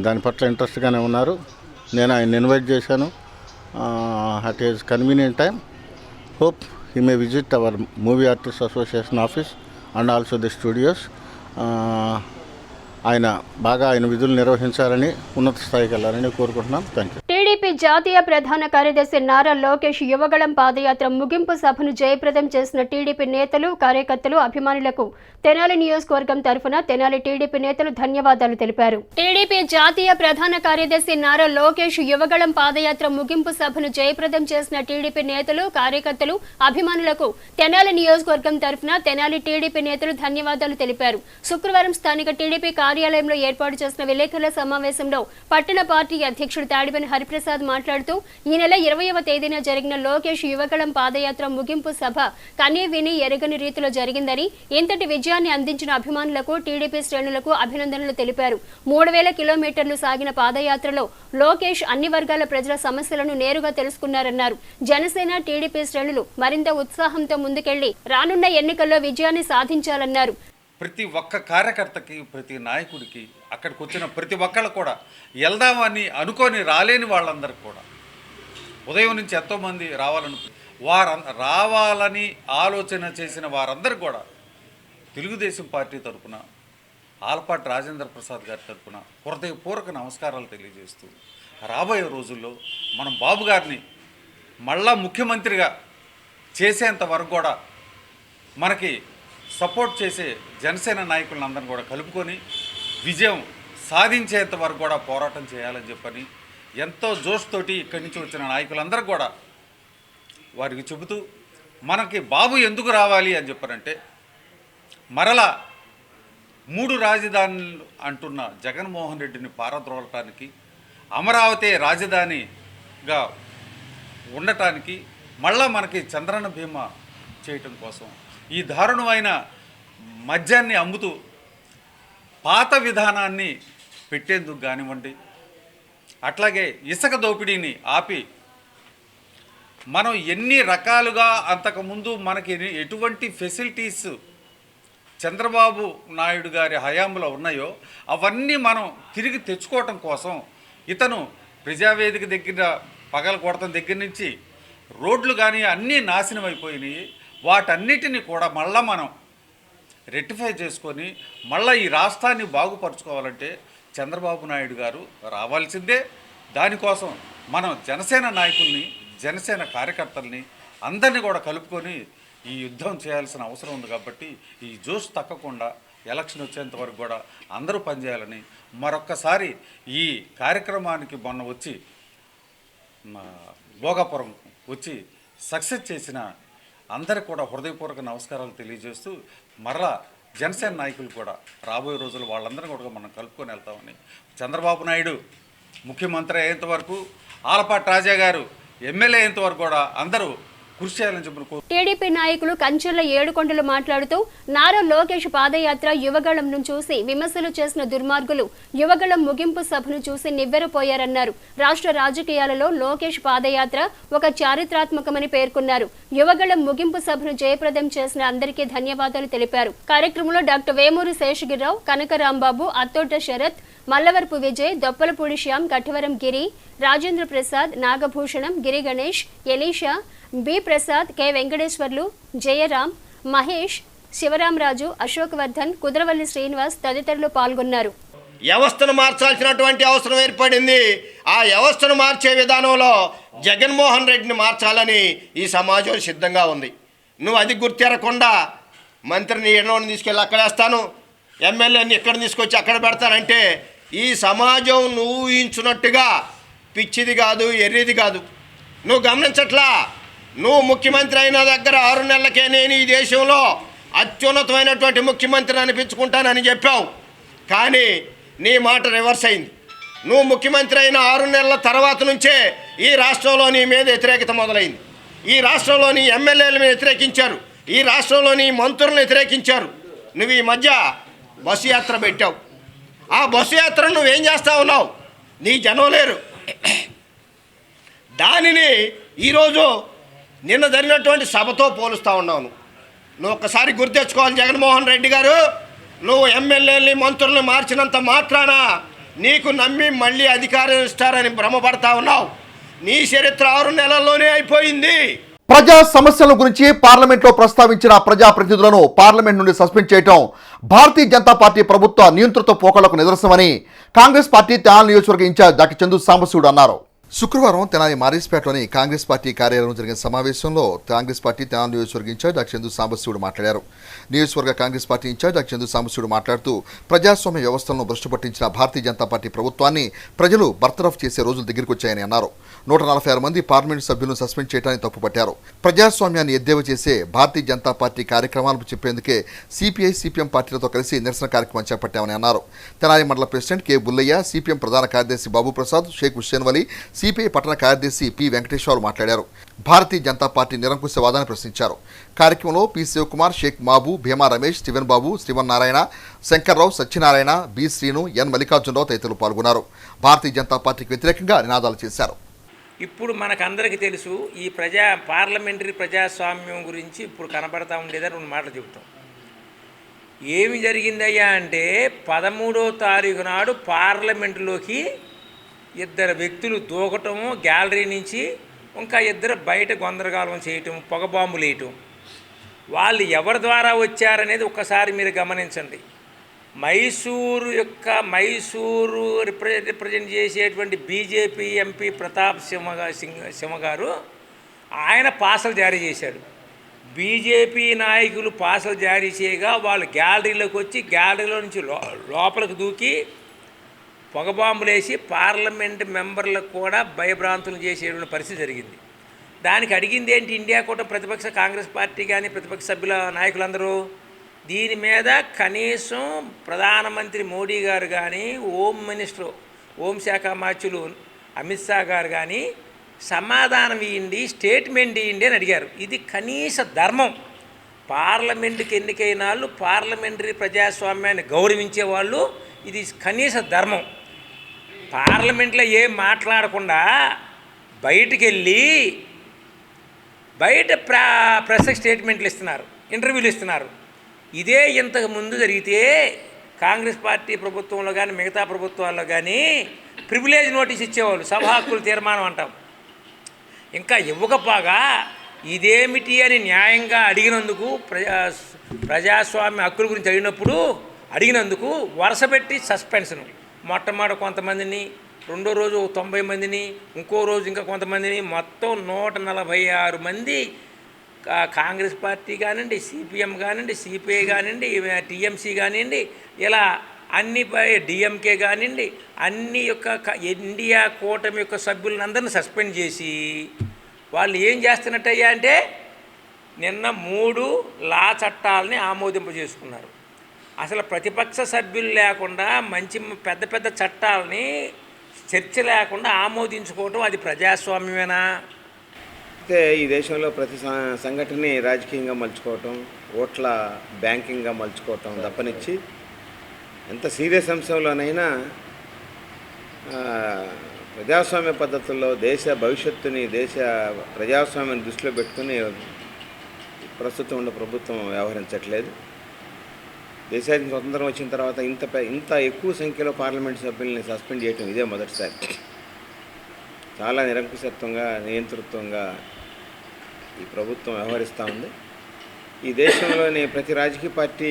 Speaker 5: దాని పట్ల ఇంట్రెస్ట్గానే ఉన్నారు. నేను ఆయన ఇన్వైట్ చేశాను. At is convenient time. Hope he may visit our movie artists association office and also the studios. ఆయన విధులు నిర్వహించాలని, ఉన్నత స్థాయికి వెళ్ళాలని కోరుకుంటున్నాం. Thank you.
Speaker 1: టీడీపీ జాతీయ ప్రధాన కార్యదర్శి నారా లోకేష్ యువగళం పాదయాత్ర ముగింపు సభను జయప్రదం చేసిన టీడీపీ నేతలు, కార్యకర్తలు, అభిమానులకు తెనాలి నియోజకవర్గం తరఫున తెనాలి టీడీపీ నేతలు ధన్యవాదాలు తెలిపారు. టీడీపీ జాతీయ ప్రధాన కార్యదర్శి నారా లోకేష్ యువగళం పాదయాత్ర ముగింపు సభను జయప్రదం చేసిన టీడీపీ నేతలు, కార్యకర్తలు, అభిమానులకు తెనాలి నియోజకవర్గం తరఫున తెనాలి టీడీపీ నేతలు ధన్యవాదాలు తెలిపారు. శుక్రవారం స్థానిక టీడీపీ కార్యాలయంలో ఏర్పాటు చేసిన విలేకరుల సమావేశంలో పట్టణ పార్టీ అధ్యక్షుడు తాడిబెన్ హరిప్రసాద్ మాట్లాడుతూ ఈ నెల 20వ తేదీన జరిగిన లోకేష్ యువగళం పాదయాత్ర ముగింపు సభ కనీ విని ఎరగని రీతిలో జరిగిందని, ఇంతటి విజయాన్ని అందించిన అభిమానులకు, టీడీపీ శ్రేణులకు అభినందనలు తెలిపారు. 3000 కిలోమీటర్లు సాగిన పాదయాత్రలో లోకేష్ అన్ని వర్గాల ప్రజల సమస్యలను నేరుగా తెలుసుకున్నారన్నారు. జనసేన, టీడీపీ శ్రేణులు మరింత ఉత్సాహంతో ముందుకెళ్లి రానున్న ఎన్నికల్లో విజయాన్ని సాధించాలన్నారు.
Speaker 13: ప్రతి ఒక్క కార్యకర్తకి, ప్రతి నాయకుడికి, అక్కడికి వచ్చిన ప్రతి ఒక్కళ్ళు కూడా వెళ్దామని అనుకొని రాలేని వాళ్ళందరికీ కూడా ఉదయం నుంచి ఎంతోమంది రావాలని ఆలోచన చేసిన వారందరూ కూడా తెలుగుదేశం పార్టీ తరఫున, ఆలపాటి రాజేంద్ర ప్రసాద్ గారి తరఫున హృదయపూర్వక నమస్కారాలు తెలియజేస్తూ రాబోయే రోజుల్లో మనం బాబు గారిని మళ్ళా ముఖ్యమంత్రిగా చేసేంత వరకు కూడా మనకి సపోర్ట్ చేసే జనసేన నాయకులందరినీ కూడా కలుపుకొని విజయం సాధించేంత వరకు కూడా పోరాటం చేయాలని చెప్పని ఎంతో జోష్ తోటి ఇక్కడి నుంచి వచ్చిన నాయకులందరూ కూడా వారికి చెబుతూ, మనకి బాబు ఎందుకు రావాలి అని చెప్పారంటే, మరలా 3 రాజధానులు అంటున్న జగన్మోహన్ రెడ్డిని పారద్రోలటానికి, అమరావతి రాజధానిగా ఉండటానికి, మళ్ళా మనకి చంద్రన్న బీమా చేయటం కోసం ఈ దారుణమైన మద్యాన్ని అమ్ముతూ పాత విధానాన్ని పెట్టేందుకు కానివ్వండి, అట్లాగే ఇసుక దోపిడీని ఆపి మనం ఎన్ని రకాలుగా అంతకుముందు మనకి ఎటువంటి ఫెసిలిటీస్ చంద్రబాబు నాయుడు గారి హయాంలో ఉన్నాయో అవన్నీ మనం తిరిగి తెచ్చుకోవటం కోసం ఇతను ప్రజావేదిక దగ్గర పగల కొడతం దగ్గర నుంచి రోడ్లు కానీ అన్నీ నాశనం అయిపోయినాయి. వాటన్నిటిని కూడా మళ్ళా మనం రెక్టిఫై చేసుకొని మళ్ళీ ఈ రాష్ట్రాన్ని బాగుపరుచుకోవాలంటే చంద్రబాబు నాయుడు గారు రావాల్సిందే. దానికోసం మనం జనసేన నాయకుల్ని, జనసేన కార్యకర్తల్ని అందరినీ కూడా కలుపుకొని ఈ యుద్ధం చేయాల్సిన అవసరం ఉంది. కాబట్టి ఈ జోష్ తగ్గకుండా ఎలక్షన్ వచ్చేంత వరకు కూడా అందరూ పనిచేయాలని మరొక్కసారి ఈ కార్యక్రమానికి మొన్న వచ్చి భోగాపురం వచ్చి సక్సెస్ చేసిన అందరికి కూడా హృదయపూర్వక నమస్కారాలు తెలియజేస్తూ మరలా జనసేన నాయకులు కూడా రాబోయే రోజులు వాళ్ళందరినీ కూడా మనం కలుపుకొని వెళ్తామని, చంద్రబాబు నాయుడు ముఖ్యమంత్రి అయ్యేంత వరకు, ఆలపాటి రాజా గారు ఎమ్మెల్యే అయ్యేంత వరకు కూడా అందరూ కృషి చేయాలని చెప్పి
Speaker 1: టీడీపీ నాయకులు కంచెర్ల ఏడుకొండలు మాట్లాడుతూ నారా లోకేష్ పాదయాత్ర యువగళంను చూసి విమర్శలు చేసిన దుర్మార్గులు యువగళం ముగింపు సభను చూసి నివ్వెరపోయారన్నారు. రాష్ట్ర రాజకీయాలలో లోకేష్ పాదయాత్ర ఒక చారిత్రాత్మకమని పేర్కొన్నారు. యువగళం ముగింపు సభను జయప్రదం చేసిన అందరికీ ధన్యవాదాలు తెలిపారు. కార్యక్రమంలో doctor Vemuri Seshagiri Rao, Kanakarambabu, Athota Sarath, Mallavarapu Vijay, Doppalapudi Shyam, Gathavaram Giri, Rajendra Prasad, Nagabhushanam, Giri Ganesh, Elisha, B Prasad, K Venkateswarlu, Jayaram, Mahesh, Sivaramaraju, Ashok Vardhan, Kudaravalli Srinivas తదితరులు పాల్గొన్నారు.
Speaker 14: వ్యవస్థను మార్చాల్సినటువంటి అవసరం ఏర్పడింది. ఆ వ్యవస్థను మార్చే విధానంలో జగన్మోహన్ రెడ్డిని మార్చాలని ఈ సమాజం సిద్ధంగా ఉంది. నువ్వు అది గుర్తెరకుండా మంత్రిని ఎన్నోని తీసుకెళ్ళి అక్కడ వేస్తాను, ఎమ్మెల్యేని ఎక్కడ తీసుకొచ్చి అక్కడ పెడతానంటే ఈ సమాజం నువ్వు ఊహించున్నట్టుగా పిచ్చిది కాదు, ఎర్రిది కాదు. నువ్వు గమనించట్లా. నువ్వు ముఖ్యమంత్రి అయిన దగ్గర 6 నెలలకే నేను ఈ దేశంలో అత్యున్నతమైనటువంటి ముఖ్యమంత్రి అనిపించుకుంటానని చెప్పావు. కానీ నీ మాట రివర్స్ అయింది. నువ్వు ముఖ్యమంత్రి అయిన 6 నెలల తర్వాత నుంచే ఈ రాష్ట్రంలో నీ మీద వ్యతిరేకత మొదలైంది. ఈ రాష్ట్రంలోని ఎమ్మెల్యేల మీద వ్యతిరేకించారు, ఈ రాష్ట్రంలోని మంత్రులను వ్యతిరేకించారు. నువ్వు ఈ మధ్య బస్సు యాత్ర పెట్టావు. ఆ బస్సు యాత్ర నువ్వేం చేస్తా ఉన్నావు? నీ జనం లేరు. దానిని ఈరోజు నిన్న జరిగినటువంటి సభతో పోలుస్తూ ఉన్నావు. నువ్వు ఒక్కసారి గుర్తెచ్చుకోవాలి జగన్మోహన్ రెడ్డి గారు, నువ్వు ఎమ్మెల్యేలని మంత్రులను మార్చినంత మాత్రాన నీకు నమ్మి మళ్ళీ అధికారం ఇస్తారని భ్రమపడతా ఉన్నావు. నీ చరిత్ర 6 నెలల్లోనే అయిపోయింది.
Speaker 6: ప్రజా సమస్యల గురించి పార్లమెంట్లో ప్రస్తావించిన ప్రజాప్రతినిధులను పార్లమెంట్ నుండి సస్పెండ్ చేయడం భారతీయ జనతా పార్టీ ప్రభుత్వ నియంతృత్వ పోకడలకు నిదర్శనమని కాంగ్రెస్ పార్టీ తెనాలి నియోజకవర్గ ఇన్ఛార్జ్ డాక్టర్ చందు సాంబశివుడు అన్నారు. శుక్రవారం తెనాలి మారిస్పేటలోని కాంగ్రెస్ పార్టీ కార్యాలయంలో జరిగిన సమావేశంలో కాంగ్రెస్ పార్టీ తెనాలి నియోజకవర్గ ఇన్ఛార్జ్ డాక్టర్ చందు సాంబశివుడు మాట్లాడారు. నియోజకవర్గ Congress party incharge doctor Chandu Sambasivudu మాట్లాడుతూ ప్రజాస్వామ్య వ్యవస్థలను భ్రష్టు పట్టించిన భారతీయ జనతా పార్టీ ప్రభుత్వాన్ని ప్రజలు బర్తరఫ్ చేసే రోజులు దగ్గరికి వచ్చాయని అన్నారు. 146 మంది పార్లమెంటు సభ్యులను సస్పెండ్ చేయడాన్ని తప్పుపట్టారు. ప్రజాస్వామ్యాన్ని ఎద్దేవా చేసే భారతీయ జనతా పార్టీ కార్యక్రమాలను చెప్పేందుకే సిపిఐ సిపిఎం పార్టీలతో కలిసి నిరసన కార్యక్రమం చేపట్టామని అన్నారు. తెనాలి మండల ప్రెసిడెంట్ కె బుల్లయ్య, సిపిఎం ప్రధాన కార్యదర్శి బాబు ప్రసాద్, షేక్ హుస్సేన్ వలీ, సిపిఐ పట్టణ కార్యదర్శి పి వెంకటేశ్వరరావు మాట్లాడారు. భారతీయ జనతా పార్టీ నిరంకుశవాదాన్ని ప్రశ్నించారు. కార్యక్రమంలో పి శివకుమార్, షేక్ మాబు, భీమా రమేష్, స్టీవెన్ బాబు, శ్రీమన్నారాయణ, శంకర్రావు, సత్యనారాయణ, బి శ్రీను, ఎన్ మల్లికార్జునరావు తదితరులు పాల్గొన్నారు. భారతీయ జనతా పార్టీకి వ్యతిరేకంగా నినాదాలు చేశారు.
Speaker 15: ఇప్పుడు మనకందరికీ తెలుసు ఈ పార్లమెంటరీ ప్రజాస్వామ్యం గురించి ఇప్పుడు కనబడతా ఉండేదని 2 మాటలు చెబుతాం. ఏమి జరిగిందయ్యా అంటే 13వ తారీఖు నాడు పార్లమెంటులోకి 2 వ్యక్తులు దూకటము, గ్యాలరీ నుంచి ఇంకా 2 బయట గొందరగాలం చేయటం, పొగ బాంబులు వేయటం. వాళ్ళు ఎవరి ద్వారా వచ్చారనేది ఒక్కసారి మీరు గమనించండి. మైసూరు రిప్రజెంట్ చేసేటువంటి బీజేపీ ఎంపీ ప్రతాప్ సింహ గారు ఆయన పాసలు జారీ చేశాడు. బీజేపీ నాయకులు పాసలు జారీ చేయగా వాళ్ళు గ్యాలరీలోకి వచ్చి గ్యాలరీలో నుంచి లోపలికి దూకి పొగబాంబులేసి పార్లమెంట్ మెంబర్లకు కూడా భయభ్రాంతులు చేసేటువంటి పరిస్థితి జరిగింది. దానికి అడిగింది ఏంటి ఇండియా కూటమి ప్రతిపక్ష కాంగ్రెస్ పార్టీ కానీ ప్రతిపక్ష సభ్యుల నాయకులందరూ? దీని మీద కనీసం ప్రధానమంత్రి మోడీ గారు కానీ హోంశాఖ మంత్రులు అమిత్ షా గారు కానీ సమాధానం ఇవ్వండి, స్టేట్మెంట్ ఇవ్వండి అని అడిగారు. ఇది కనీస ధర్మం. పార్లమెంటుకి ఎన్నికైన వాళ్ళు, పార్లమెంటరీ ప్రజాస్వామ్యాన్ని గౌరవించే వాళ్ళు, ఇది కనీస ధర్మం. పార్లమెంట్లో ఏం మాట్లాడకుండా బయటికి వెళ్ళి బయట ప్రెస్ స్టేట్మెంట్లు ఇస్తున్నారు, ఇంటర్వ్యూలు ఇస్తున్నారు. ఇదే ఇంతకు ముందు జరిగితే కాంగ్రెస్ పార్టీ ప్రభుత్వంలో కానీ మిగతా ప్రభుత్వాల్లో కానీ ప్రివిలేజ్ నోటీస్ ఇచ్చేవాళ్ళు, సభా హక్కుల తీర్మానం అంటాం. ఇంకా ఇవ్వకపోగా ఇదేమిటి అని న్యాయంగా అడిగినందుకు, ప్రజాస్వామ్య హక్కుల గురించి అడిగినందుకు వరుసపెట్టి సస్పెన్షన్. మొట్టమొదటి కొంతమందిని, రెండో రోజు 90 మందిని, ఇంకో రోజు ఇంకా కొంతమందిని, మొత్తం 146 మంది కాంగ్రెస్ పార్టీ కానివ్వండి, సిపిఎం కానివ్వండి, సిపిఐ కానివ్వండి, టీఎంసీ కానివ్వండి, ఇలా అన్ని డిఎంకే కానివ్వండి, అన్ని ఇండియా కూటమి యొక్క సభ్యులందరినీ సస్పెండ్ చేసి వాళ్ళు ఏం చేస్తున్నట్టయ్యా అంటే నిన్న 3 లా చట్టాలని ఆమోదింపజేసుకున్నారు. అసలు ప్రతిపక్ష సభ్యులు లేకుండా మంచి పెద్ద పెద్ద చట్టాలని చర్చ లేకుండా ఆమోదించుకోవటం అది ప్రజాస్వామ్యమేనా?
Speaker 16: అయితే ఈ దేశంలో ప్రతి సంఘటనని రాజకీయంగా మలుచుకోవటం, ఓట్ల బ్యాంకింగ్గా మలుచుకోవటం తప్పనిచ్చి ఎంత సీరియస్ అంశంలోనైనా ప్రజాస్వామ్య పద్ధతుల్లో దేశ భవిష్యత్తుని, దేశ ప్రజాస్వామ్యాన్ని దృష్టిలో పెట్టుకుని ప్రస్తుతం ఉన్న ప్రభుత్వం వ్యవహరించట్లేదు. దేశానికి స్వతంత్రం వచ్చిన తర్వాత ఇంత ఎక్కువ సంఖ్యలో పార్లమెంట్ సభ్యుల్ని సస్పెండ్ చేయటం ఇదే మొదటిసారి. చాలా నిరంకుశత్వంగా, నియంతృత్వంగా ఈ ప్రభుత్వం వ్యవహరిస్తూ ఉంది. ఈ దేశంలోని ప్రతి రాజకీయ పార్టీ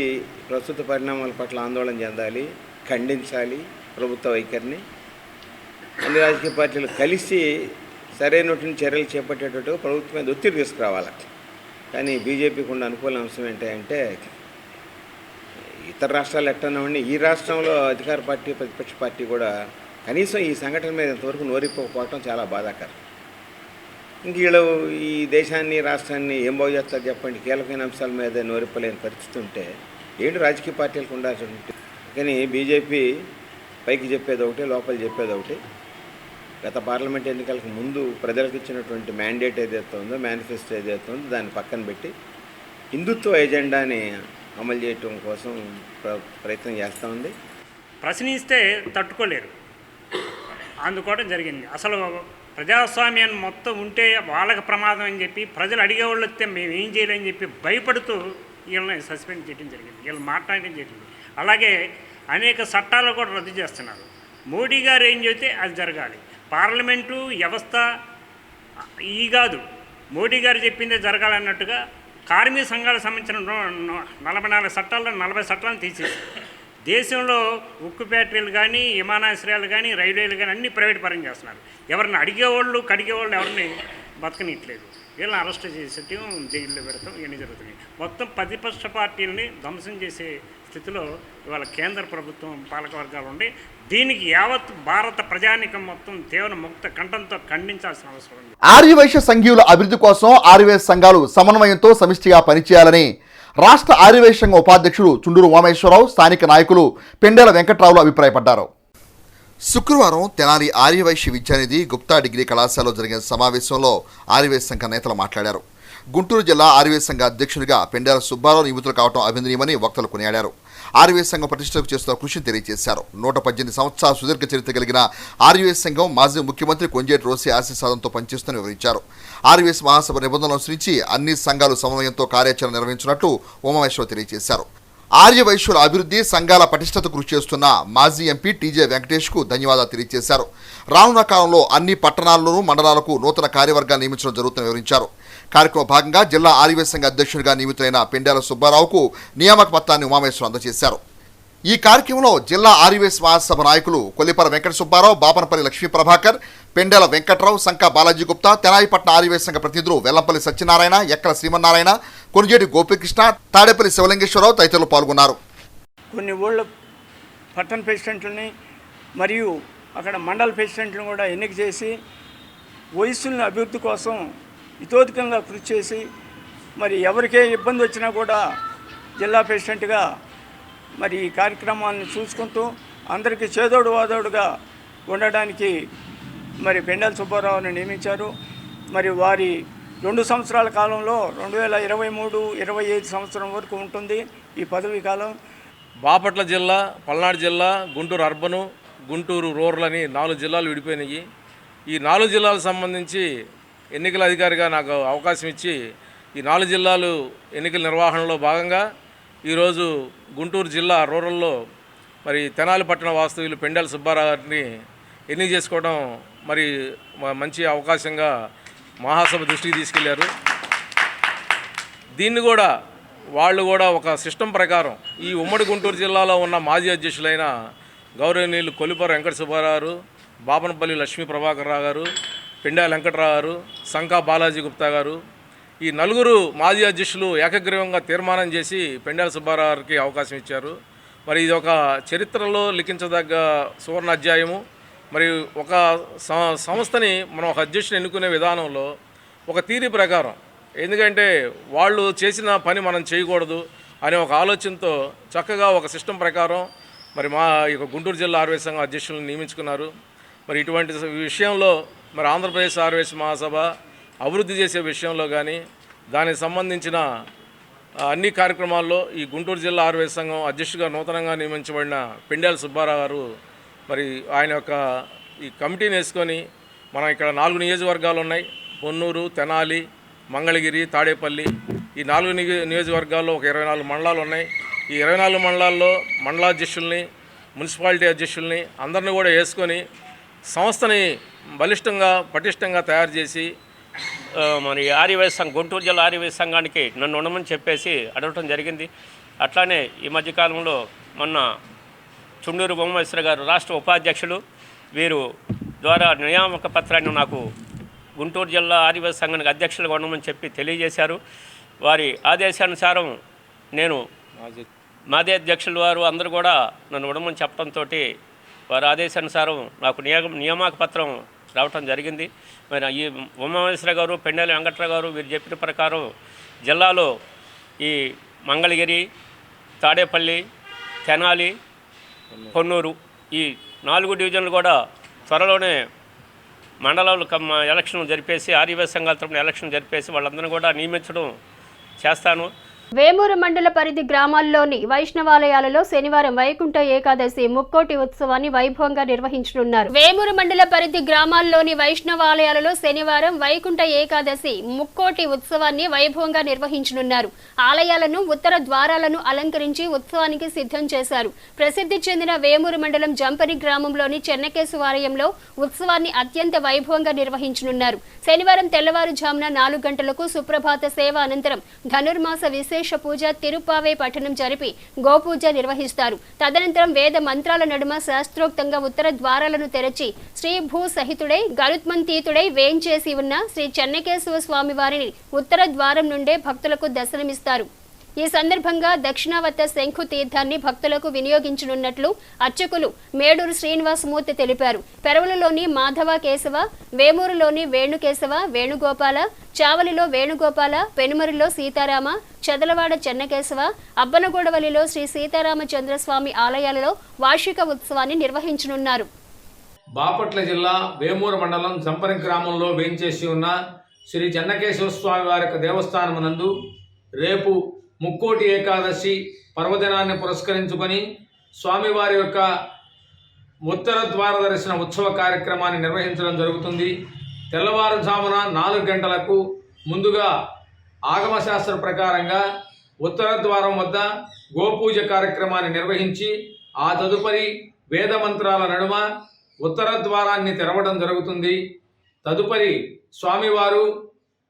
Speaker 16: ప్రస్తుత పరిణామాల పట్ల ఆందోళన చెందాలి, ఖండించాలి ప్రభుత్వ వైఖరిని. అన్ని రాజకీయ పార్టీలు కలిసి సరైనటువంటి చర్యలు చేపట్టేటట్టుగా ప్రభుత్వం మీద ఒత్తిడి తీసుకురావాలి. కానీ బీజేపీకి ఉన్న అనుకూల అంశం ఏంటంటే, ఇతర రాష్ట్రాలు ఎట్టనివ్వండి, ఈ రాష్ట్రంలో అధికార పార్టీ ప్రతిపక్ష పార్టీ కూడా కనీసం ఈ సంఘటన మీద ఇంతవరకు నోరిపోకపోవటం చాలా బాధాకరం. ఇంక వీళ్ళు ఈ దేశాన్ని, రాష్ట్రాన్ని ఏం బాగు చేస్తారు చెప్పండి? కీలకమైన అంశాల మీద నోరిపోలేని పరిస్థితి ఉంటే ఏంటి రాజకీయ పార్టీలకు ఉండాల్సి? కానీ బీజేపీ పైకి చెప్పేది ఒకటి, లోపల చెప్పేది ఒకటి. గత పార్లమెంట్ ఎన్నికలకు ముందు ప్రజలకు ఇచ్చినటువంటి మ్యాండేట్ ఏదైతే ఉందో, మేనిఫెస్టో ఏదైతే ఉందో దాన్ని పక్కన పెట్టి హిందుత్వ ఎజెండాని అమలు చేయటం కోసం ప్రయత్నం చేస్తూ ఉంది.
Speaker 9: ప్రశ్నిస్తే తట్టుకోలేరు, అందుకోవడం జరిగింది. అసలు ప్రజాస్వామ్యాన్ని మొత్తం ఉంటే వాళ్ళకి ప్రమాదం అని చెప్పి ప్రజలు అడిగేవాళ్ళు వస్తే మేము ఏం చేయాలని చెప్పి భయపడుతూ వీళ్ళని సస్పెండ్ చేయడం జరిగింది, వీళ్ళు మాట్లాడడం జరిగింది. అలాగే అనేక చట్టాలు కూడా రద్దు చేస్తున్నారు. మోడీ గారు ఏం చెబితే అది జరగాలి. పార్లమెంటు వ్యవస్థ ఈ కాదు, మోడీ గారు చెప్పిందే జరగాలన్నట్టుగా కార్మిక సంఘాలకు సంబంధించిన 44 చట్టాల్లో 40 చట్టాలను తీసేసి దేశంలో ఉక్కు ఫ్యాక్టరీలు కానీ, విమానాశ్రయాలు కానీ, రైల్వేలు కానీ అన్నీ ప్రైవేట్ పరం చేస్తున్నారు. ఎవరిని అడిగేవాళ్ళు కడిగేవాళ్ళు ఎవరిని బతకనిట్లేదు. వీళ్ళని అరెస్ట్ చేసేయటం, జైల్లో పెడతాం, ఇవన్నీ జరుగుతున్నాయి. మొత్తం ప్రతిపక్ష పార్టీలని ధ్వంసం చేసే స్థితిలో ఇవాళ కేంద్ర ప్రభుత్వం పాలకవర్గాలు ఉండి దీనికి యావత్ భారత ప్రజానికం మొత్తం తీవ్ర ముక్త కంఠంతో ఖండించాల్సిన అవసరం ఉంది.
Speaker 6: ఆర్యవైశ్య సంఘీయుల అభివృద్ధి కోసం ఆర్యవైశ్య సంఘాలు సమన్వయంతో సమిష్టిగా పనిచేయాలని రాష్ట్ర ఆర్యవైశ్య సంఘం ఉపాధ్యక్షుడు చుండూరు ఉమామేశ్వరరావు, స్థానిక నాయకులు పెండెల వెంకట్రావులు అభిప్రాయపడ్డారు. శుక్రవారం తెనాలి ఆర్యవైశ్య విద్యానిధి గుప్తా డిగ్రీ కళాశాలలో జరిగిన సమావేశంలో ఆర్యవైశ్య సంఘ నేతలు మాట్లాడారు. గుంటూరు జిల్లా ఆర్యవైశ్య సంఘ అధ్యక్షుడిగా పెండెల సుబ్బారావు నియమితులు కావడం అభినందనీయమని వక్తలు కొనియాడారు. ఆర్యవైశ్య సంఘం ప్రతిష్టకు చేస్తున్న కృషిని తెలియజేశారు. 118 సంవత్సరాల సుదీర్ఘ చరిత్ర కలిగిన ఆర్యవైశ్య సంఘం మాజీ ముఖ్యమంత్రి కొంజేటి రోసి ఆశీస్సాదంతో పనిచేస్తుందని వివరించారు. ఆర్యవైశ్య మహాసభ నిబంధనలు అనుసరించి అన్ని సంఘాలు సమన్వయంతో కార్యాచరణ నిర్వహించినట్లు ఉమామేశ్వరరావు తెలియజేశారు. ఆర్యవైశ్యుల అభివృద్ధి, సంఘాల పటిష్టత కృషి చేస్తున్న మాజీ ఎంపీ టీజే వెంకటేష్కు ధన్యవాదాలు తెలియజేశారు. రానున్న కాలంలో అన్ని పట్టణాల్లోనూ మండలాలకు నూతన కార్యవర్గాలు నియమించడం జరుగుతుందని వివరించారు. కార్యక్రమ భాగంగా జిల్లా ఆర్యవైశ్య సంఘ అధ్యక్షుడిగా నియమితులైన పెండెల సుబ్బారావుకు నియామక పత్రాన్ని ఉమామేశ్వరం అందజేశారు. ఈ కార్యక్రమంలో జిల్లా ఆర్యవైశ్య మహాసభ నాయకులు కొల్లిపర వెంకట సుబ్బారావు, బాపనపల్లి లక్ష్మీ ప్రభాకర్, పెండెల వెంకట్రావు, సంకా బాలాజీ గుప్తా, తెనాలిపట్నం ఆర్యవైశ్య సంఘ ప్రతినిధులు వెల్లంపల్లి సత్యనారాయణ, ఎక్కల శ్రీమన్నారాయణ, కొనిజేటి గోపీకృష్ణ, తాడేపల్లి శివలింగేశ్వరరావు తదితరులు పాల్గొన్నారు.
Speaker 17: కొన్ని ఊళ్ళ పట్టణ ప్రెసిడెంట్లని మరియు అక్కడ మండల ప్రెసిడెంట్లను కూడా ఎన్నిక చేసి వయస్సులను అభివృద్ధి కోసం ఇతోధికంగా కృషి చేసి మరి ఎవరికే ఇబ్బంది వచ్చినా కూడా జిల్లా ప్రెసిడెంట్గా మరి ఈ కార్యక్రమాలను చూసుకుంటూ అందరికీ చేదోడు వాదోడుగా ఉండడానికి మరి పెండెల సుబ్బారావుని నియమించారు. మరి వారి 2 సంవత్సరాల కాలంలో 2023-25 సంవత్సరం వరకు ఉంటుంది ఈ పదవీ కాలం.
Speaker 18: బాపట్ల జిల్లా, పల్నాడు జిల్లా, గుంటూరు అర్బను, గుంటూరు రూరల్ అని 4 జిల్లాలు విడిపోయినాయి. ఈ 4 జిల్లాలకు సంబంధించి ఎన్నికల అధికారిగా నాకు అవకాశం ఇచ్చి ఈ 4 జిల్లాలు ఎన్నికల నిర్వహణలో భాగంగా ఈరోజు గుంటూరు జిల్లా రూరల్లో మరి తెనాలి పట్టణ వాస్తవ్యులు పెండెల సుబ్బారావు గారిని ఎన్నిక చేసుకోవడం మరి మంచి అవకాశంగా మహాసభ దృష్టికి తీసుకెళ్లారు. దీన్ని కూడా వాళ్ళు కూడా ఒక సిస్టమ్ ప్రకారం ఈ ఉమ్మడి గుంటూరు జిల్లాలో ఉన్న మాజీ అధ్యక్షులైన గౌరవనీయులు కొల్లిపర వెంకట సుబ్బారావు గారు, బాపనపల్లి లక్ష్మీ ప్రభాకర్ రావు గారు, పెండెల వెంకట్రావు గారు, సంకా బాలాజీ గుప్తా గారు, ఈ 4 మాజీ అధ్యక్షులు ఏకగ్రీవంగా తీర్మానం చేసి పెండెల సుబ్బారావు గారికి అవకాశం ఇచ్చారు. మరి ఇది ఒక చరిత్రలో లిఖించదగ్గ సువర్ణ అధ్యాయము. మరి ఒక సంస్థని మనం ఒక అధ్యక్షుని ఎన్నుకునే విధానంలో ఒక థీరీ ప్రకారం, ఎందుకంటే వాళ్ళు చేసిన పని మనం చేయకూడదు, అనే ఒక ఆలోచనతో చక్కగా ఒక సిస్టమ్ ప్రకారం మరి మా గుంటూరు జిల్లా ఆర్వేస్ సంఘం అధ్యక్షులను నియమించుకున్నారు. మరి ఇటువంటి విషయంలో మరి ఆంధ్రప్రదేశ్ ఆర్వేస్ మహాసభ అభివృద్ధి చేసే విషయంలో కానీ దానికి సంబంధించిన అన్ని కార్యక్రమాల్లో ఈ గుంటూరు జిల్లా ఆర్వేస్ సంఘం అధ్యక్షుడిగా నూతనంగా నియమించబడిన పెండ్యాల సుబ్బారావు గారు మరి ఆయన యొక్క ఈ కమిటీని వేసుకొని మనం ఇక్కడ 4 నియోజకవర్గాలు ఉన్నాయి. పొన్నూరు, తెనాలి, మంగళగిరి, తాడేపల్లి ఈ 4 నియోజకవర్గాల్లో ఒక 24 మండలాలు ఉన్నాయి. ఈ 24 మండలాల్లో మండలాధ్యక్షుల్ని, మున్సిపాలిటీ అధ్యక్షుల్ని అందరినీ కూడా వేసుకొని సంస్థని బలిష్టంగా పటిష్టంగా తయారు చేసి
Speaker 19: మరి ఆర్యవైశ్య సంఘం గుంటూరు జిల్లా ఆర్యవైశ్య సంఘానికి నన్ను ఉండమని చెప్పేసి అడగటం జరిగింది. అట్లానే ఈ మధ్యకాలంలో మొన్న చుండూరు బొమ్మేశ్వర గారు రాష్ట్ర ఉపాధ్యక్షులు వీరు ద్వారా నియామక పత్రాన్ని నాకు గుంటూరు జిల్లా ఆర్యవైశ్య సంఘానికి అధ్యక్షులుగా ఉండమని చెప్పి తెలియజేశారు. వారి ఆదేశానుసారం నేను మాదే అధ్యక్షులు వారు అందరూ కూడా నన్ను ఉండమని చెప్పడంతో వారి ఆదేశానుసారం నాకు నియామక పత్రం రావటం జరిగింది. మరి ఈ ఉమామేశ్వర గారు, పెండేల వెంకట్రావు గారు వీరు చెప్పిన ప్రకారం జిల్లాలో ఈ మంగళగిరి, తాడేపల్లి, తెనాలి, పొన్నూరు ఈ 4 డివిజన్లు కూడా త్వరలోనే మండలాలు ఎలక్షన్ జరిపేసి ఆర్యవైశ్య సంఘాల తరపున ఎలక్షన్ జరిపేసి వాళ్ళందరినీ కూడా నియమించడం చేస్తాను.
Speaker 1: వేమూరు మండల పరిధి గ్రామాల్లోని వైష్ణవాలయాలలో శనివారం వైకుంఠ ఏకాదశి ముక్కోటి ఉత్సవాన్ని వైభవంగా నిర్వహించనున్నారు. వేమూరు మండల పరిధి గ్రామాల్లోని వైష్ణవాలయాలలో శనివారం వైకుంఠ ఏకాదశి ముక్కోటి ఉత్సవాన్ని వైభవంగా నిర్వహించనున్నారు. ఆలయాలను, ఉత్తర ద్వారాలను అలంకరించి ఉత్సవానికి సిద్ధం చేశారు. ప్రసిద్ధి చెందిన వేమూరు మండలం జంపని గ్రామంలోని చెన్నకేశవాలయంలో ఉత్సవాన్ని అత్యంత వైభవంగా నిర్వహించనున్నారు. శనివారం తెల్లవారుజామున 4 గంటలకు సుప్రభాత సేవ అనంతరం ధనుర్మాస విశేష పూజ తిరుపావే పఠనం జరిపి గోపూజ నిర్వహిస్తారు. తదనంతరం వేద మంత్రాల నడుమ శాస్త్రోక్తంగా ఉత్తర ద్వారాలను తెరచి శ్రీ భూ సహితుడై గరుత్మంతీతుడై వేంచేసి ఉన్న శ్రీ చెన్నకేశవ స్వామి వారిని ఉత్తర ద్వారం నుండే భక్తులకు దర్శనమిస్తారు. ఈ సందర్భంగా దక్షిణావర్త శంఖు తీర్థాన్ని భక్తులకు వినియోగించనున్నట్లు అర్చకులు మేడూరు శ్రీనివాసమూర్తి తెలిపారు. పెరవలలోని మాధవ కేశవ, వేమూరులోని వేణుకేశవ, వేణుగోపాల, చావలిలో వేణుగోపాల, పెనుమరిలో సీతారామ, చదలవాడ చెన్నకేశవ, అబ్బనగూడవలిలో శ్రీ సీతారామచంద్రస్వామి ఆలయాలలో వార్షిక ఉత్సవాన్ని నిర్వహించనున్నారు.
Speaker 20: బాపట్ల జిల్లా వేమూరు మండలం జంపని గ్రామంలో వేంచేసి ఉన్న శ్రీ చెన్నకేశవ స్వామి వారి యొక్క దేవస్థానమునందు రేపు ముక్కోటి ఏకాదశి పర్వదినాన్ని పురస్కరించుకొని స్వామివారి యొక్క ఉత్తర ద్వార దర్శన ఉత్సవ కార్యక్రమాన్ని నిర్వహించడం జరుగుతుంది. తెల్లవారుజామున 4 గంటలకు ముందుగా ఆగమశాస్త్ర ప్రకారంగా ఉత్తర ద్వారం వద్ద గోపూజ కార్యక్రమాన్ని నిర్వహించి ఆ తదుపరి వేద మంత్రాల నడుమ ఉత్తర ద్వారాన్ని తెరవడం జరుగుతుంది. తదుపరి స్వామివారు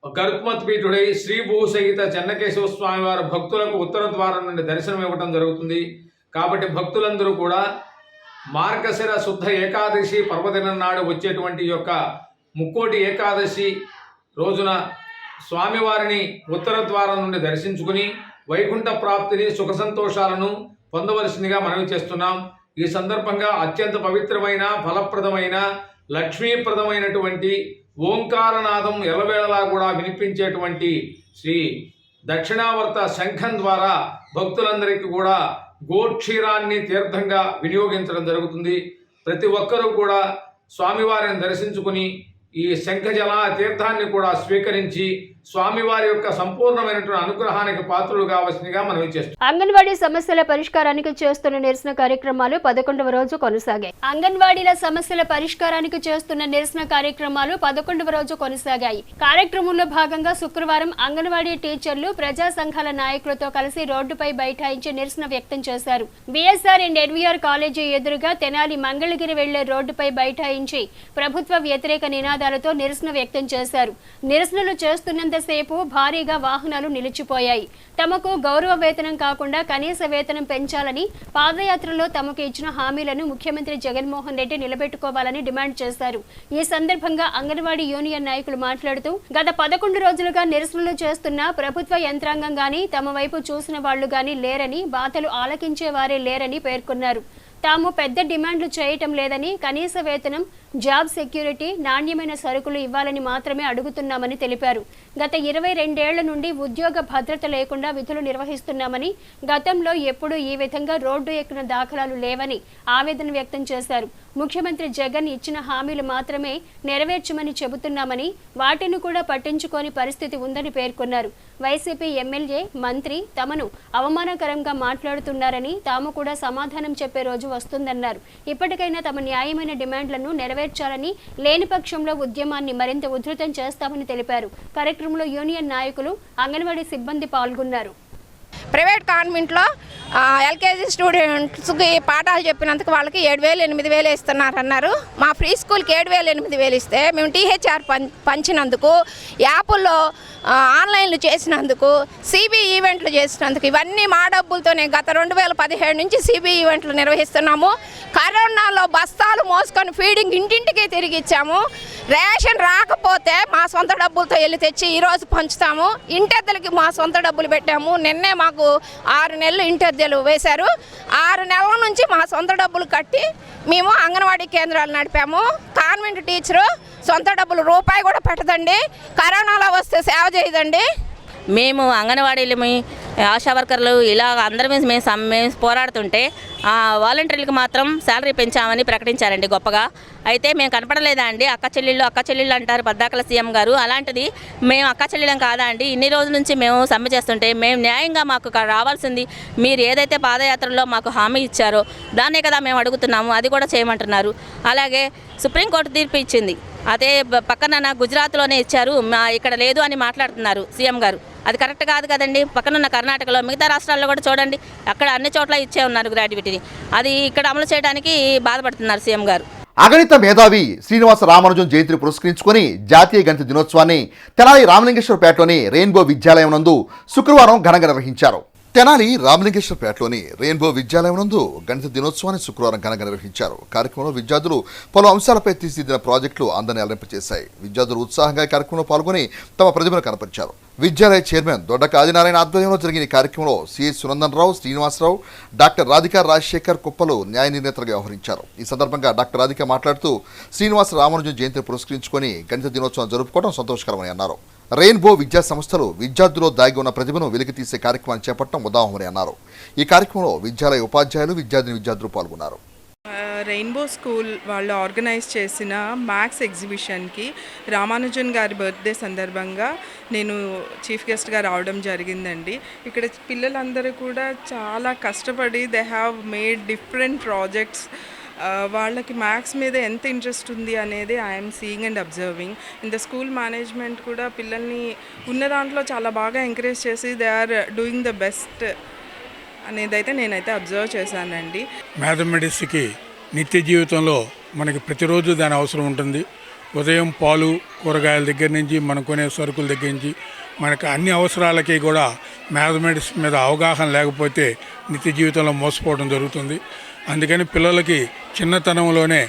Speaker 20: గరుత్మత్పీఠుడై శ్రీ భూసహిత చెన్నకేశవ స్వామి వారు భక్తులకు ఉత్తర ద్వారం నుండి దర్శనం ఇవ్వటం జరుగుతుంది. కాబట్టి భక్తులందరూ కూడా మార్గశిర శుద్ధ ఏకాదశి పర్వదినం నాడు వచ్చేటువంటి యొక్క ముక్కోటి ఏకాదశి రోజున స్వామివారిని ఉత్తర ద్వారం నుండి దర్శించుకుని వైకుంఠ ప్రాప్తిని, సుఖ సంతోషాలను పొందవలసిందిగా మనవి చేస్తున్నాం. ఈ సందర్భంగా అత్యంత పవిత్రమైన, ఫలప్రదమైన, లక్ష్మీప్రదమైనటువంటి ఓంకారనాదం ఎల్లవేళలా కూడా వినిపించేటువంటి శ్రీ దక్షిణావర్త శంఖం ద్వారా భక్తులందరికీ కూడా గోక్షీరాన్ని తీర్థంగా వినియోగించడం జరుగుతుంది. ప్రతి ఒక్కరూ కూడా స్వామివారిని దర్శించుకుని ఈ శంఖజల తీర్థాన్ని కూడా స్వీకరించి స్వామివారి యొక్క సంపూర్ణమైనటువంటి అనుగ్రహానికి పాత్రలు కావాల్సిందిగా మనం చేస్తాం.
Speaker 1: అంగన్వాడీ సమస్యల పరిష్కారానికి చేస్తున్న నిరసన కార్యక్రమాలు 11వ రోజు కొనసాగాయి. అంగన్వాడీల సమస్యల పరిష్కారానికి చేస్తున్న నిరసన కార్యక్రమాలు 11వ రోజు కొనసాగాయి. కార్యక్రమంలో భాగంగా శుక్రవారం అంగన్వాడీ టీచర్లు ప్రజా సంఘాల నాయకులతో కలిసి రోడ్డుపై బైఠాయించి నిరసన వ్యక్తం చేశారు. బిఎస్ఆర్ అండ్ ఎన్వీఆర్ కాలేజీ ఎదురుగా తెనాలి మంగళగిరి వెళ్లే రోడ్డుపై బైఠాయించి ప్రభుత్వ వ్యతిరేక నినాదాలతో నిరసన వ్యక్తం చేశారు. నిరసనలు చేస్తున్నంత సేపు భారీగా వాహనాలు నిలిచిపోయాయి. తమకు గౌరవ వేతనం కాకుండా కనీస వేతనం పెంచాలని, పాదయాత్రలో తమకు ఇచ్చిన హామీలను ముఖ్యమంత్రి జగన్మోహన్ రెడ్డి నిలబెట్టుకోవాలని డిమాండ్ చేశారు. ఈ సందర్భంగా అంగన్వాడీ యూనియన్ నాయకులు మాట్లాడుతూ గత 11 రోజులుగా నిరసనలు చేస్తున్న ప్రభుత్వ యంత్రాంగం గానీ తమ వైపు చూసిన వాళ్లు గానీ లేరని, బాధలు ఆలకించే వారే లేరని పేర్కొన్నారు. తాము పెద్ద డిమాండ్లు చేయటం లేదని, కనీస వేతనం జాబ్ సెక్యూరిటీ, నాణ్యమైన సరుకులు ఇవ్వాలని మాత్రమే అడుగుతున్నామని తెలిపారు. గత 22 ఏళ్ల నుండి ఉద్యోగ భద్రత లేకుండా విధులు నిర్వహిస్తున్నామని, గతంలో ఎప్పుడూ ఈ విధంగా రోడ్డు ఎక్కిన దాఖలాలు లేవని ఆవేదన వ్యక్తం చేశారు. ముఖ్యమంత్రి జగన్ ఇచ్చిన హామీలు మాత్రమే నెరవేర్చమని చెబుతున్నామని, వాటిని కూడా పట్టించుకోని పరిస్థితి ఉందని పేర్కొన్నారు. వైసీపీ ఎమ్మెల్యే, మంత్రి తమను అవమానకరంగా మాట్లాడుతున్నారని, తాము కూడా సమాధానం చెప్పే రోజు వస్తుందన్నారు. ఇప్పటికైనా తమ న్యాయమైన డిమాండ్లను నెరవేర్చాలని, లేని పక్షంలో ఉద్యమాన్ని మరింత ఉధృతం చేస్తామని తెలిపారు. కార్యక్రమంలో యూనియన్ నాయకులు, అంగన్వాడీ సిబ్బంది పాల్గొన్నారు.
Speaker 21: ప్రైవేట్ కాన్వెంట్లో ఎల్కేజీ స్టూడెంట్స్కి పాఠాలు చెప్పినందుకు వాళ్ళకి 7,000 8,000 ఇస్తున్నారన్నారు. మా ఫ్రీ స్కూల్కి 7,000 8,000 ఇస్తే మేము టీహెచ్ఆర్ పంచినందుకు, యాప్ల్లో ఆన్లైన్లు చేసినందుకు, సిబి ఈవెంట్లు చేసినందుకు, ఇవన్నీ మా డబ్బులతోనే గత 2017 నుంచి సిబి ఈవెంట్లు నిర్వహిస్తున్నాము. కరోనాలో బస్తాలు మోసుకొని ఫీడింగ్ ఇంటింటికి తిరిగి ఇచ్చాము. రేషన్ రాకపోతే మా సొంత డబ్బులతో వెళ్ళి తెచ్చి ఈరోజు పంచుతాము. ఇంటెద్దలకి మా సొంత డబ్బులు పెట్టాము. నిన్నే మాకు 6 నెలలు ఇంటెద్దలు వేశారు. 6 నెలల నుంచి మా సొంత డబ్బులు కట్టి మేము అంగన్వాడీ కేంద్రాలు నడిపాము. కాన్వెంట్ టీచరు సొంత డబ్బులు రూపాయి కూడా పెట్టదండి. కరోనాలో వస్తే సేవ చేయదండి.
Speaker 22: మేము అంగన్వాడీలు, ఆశా వర్కర్లు ఇలా అందరి మీద మేము పోరాడుతుంటే వాలంటీర్లకు మాత్రం శాలరీ పెంచామని ప్రకటించారండి గొప్పగా. అయితే మేము కనపడలేదా అండి? అక్క చెల్లెళ్ళు అంటారు పద్దాకల సీఎం గారు. అలాంటిది మేము అక్క చెల్లెళ్ళం కాదా అండి? ఇన్ని రోజుల నుంచి మేము సమ్మె చేస్తుంటే మేము న్యాయంగా మాకు రావాల్సింది మీరు ఏదైతే పాదయాత్రలో మాకు హామీ ఇచ్చారో దాన్నే కదా మేము అడుగుతున్నాము. అది కూడా చేయమంటున్నారు. అలాగే సుప్రీంకోర్టు తీర్పు ఇచ్చింది. అదే పక్కన గుజరాత్లోనే ఇచ్చారు, ఇక్కడ లేదు అని మాట్లాడుతున్నారు సీఎం గారు. అది కరెక్ట్ కాదు కదండి. పక్కనున్న కర్ణాటకలో, మిగతా రాష్ట్రాల్లో కూడా చూడండి, అక్కడ అన్ని చోట్ల ఇచ్చే ఉన్నారు గ్రాడ్యుయేటీని. అది ఇక్కడ అమలు చేయడానికి బాధపడుతున్నారు సీఎం గారు.
Speaker 6: అగణిత మేధావి శ్రీనివాస రామానుజన్ జయంతిని పురస్కరించుకొని జాతీయ గణిత దినోత్సవాన్ని తెనాలి రామలింగేశ్వరపేటలోని రెయిన్బో విద్యాలయం నందు శుక్రవారం ఘనంగా నిర్వహించారు. తెనాలి రామలింగేశ్వరపేటలోని రెయిన్బో విద్యాలయం నందు గణిత దినోత్సవాన్ని శుక్రవారం ఘనంగా నిర్వహించారు. కార్యక్రమంలో విద్యార్థులు పలు అంశాలపై తీర్చిదిద్దిన ప్రాజెక్టులు అందరినీ అలరింపచేశాయి. విద్యార్థులు ఉత్సాహంగా ఈ కార్యక్రమంలో పాల్గొని తమ ప్రతిభను కనపరిచారు. విద్యాలయ చైర్మన్ దొడ్డక ఆదినారాయణ ఆధ్వర్యంలో జరిగిన ఈ కార్యక్రమంలో సిఐ సునందనరావు, శ్రీనివాసరావు, డాక్టర్ రాధికా రాజశేఖర్ కుప్పలు న్యాయ నిర్ణేతలుగా వ్యవహరించారు. ఈ సందర్భంగా డాక్టర్ రాధిక మాట్లాడుతూ శ్రీనివాస రామానుజన్ జయంతిని పురస్కరించుకొని గణిత దినోత్సవం జరుపుకోవడం సంతోషకరమని అన్నారు. రెయిన్బో విద్యా సంస్థలు విద్యార్థుల్లో దాగి ఉన్న ప్రతిభను వెలికితీసే కార్యక్రమాన్ని చేపట్టడం ఉదాహరణని అన్నారు. ఈ కార్యక్రమంలో విద్యాలయ ఉపాధ్యాయులు, విద్యార్థులు పాల్గొన్నారు.
Speaker 23: రెయిన్బో స్కూల్ వాళ్ళు ఆర్గనైజ్ చేసిన మ్యాథ్స్ ఎగ్జిబిషన్కి రామానుజన్ గారి బర్త్డే సందర్భంగా నేను చీఫ్ గెస్ట్గా రావడం జరిగిందండి. ఇక్కడ పిల్లలందరూ కూడా చాలా కష్టపడి they have made different projects. వాళ్ళకి మ్యాథ్స్ మీద ఎంత ఇంట్రెస్ట్ ఉంది అనేది I'm seeing and observing. In the school management కూడా పిల్లల్ని ఉన్న దాంట్లో చాలా బాగా ఎంకరేజ్ చేసి they are doing the best అనేదైతే నేనైతే అబ్జర్వ్ చేశానండి.
Speaker 24: మ్యాథమెటిక్స్కి నిత్య జీవితంలో మనకి ప్రతిరోజు దాని అవసరం ఉంటుంది. ఉదయం పాలు, కూరగాయల దగ్గర నుంచి మనం కొనే సరుకుల దగ్గర నుంచి మనకు అన్ని అవసరాలకి కూడా మ్యాథమెటిక్స్ మీద అవగాహన లేకపోతే నిత్య జీవితంలో మోసపోవడం జరుగుతుంది. అందుకని పిల్లలకి చిన్నతనంలోనే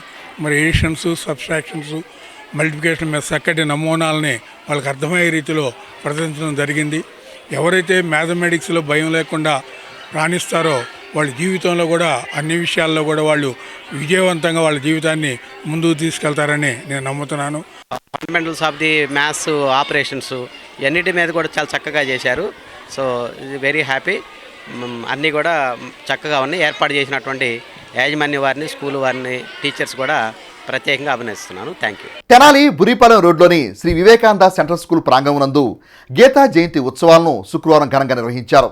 Speaker 24: మరి ఎడిషన్స్, సబ్స్ట్రాక్షన్స్, మల్టిప్లికేషన్ మీద చక్కటి నమూనాలని వాళ్ళకి అర్థమయ్యే రీతిలో ప్రదర్శించడం జరిగింది. ఎవరైతే మ్యాథమెటిక్స్లో భయం లేకుండా రాణిస్తారో వాళ్ళ జీవితంలో కూడా అన్ని విషయాల్లో కూడా వాళ్ళు విజయవంతంగా వాళ్ళ జీవితాన్ని ముందుకు తీసుకెళ్తారని నేను నమ్ముతున్నాను.
Speaker 25: Fundamentals of the maths operations అన్నిటి మీద కూడా చాలా చక్కగా చేశారు. So very happy. అన్నీ కూడా చక్కగా ఉన్నాయి. ఏర్పాటు చేసినటువంటి యాజమాన్య వారిని, స్కూల్ వారిని, టీచర్స్ కూడా ప్రత్యేకంగా అభినందిస్తున్నాను. Thank you.
Speaker 6: తెనాలి బురిపాలెం రోడ్లోని శ్రీ వివేకానంద సెంట్రల్ స్కూల్ ప్రాంగణం నందు గీతా జయంతి ఉత్సవాలను శుక్రవారం ఘనంగా నిర్వహించారు.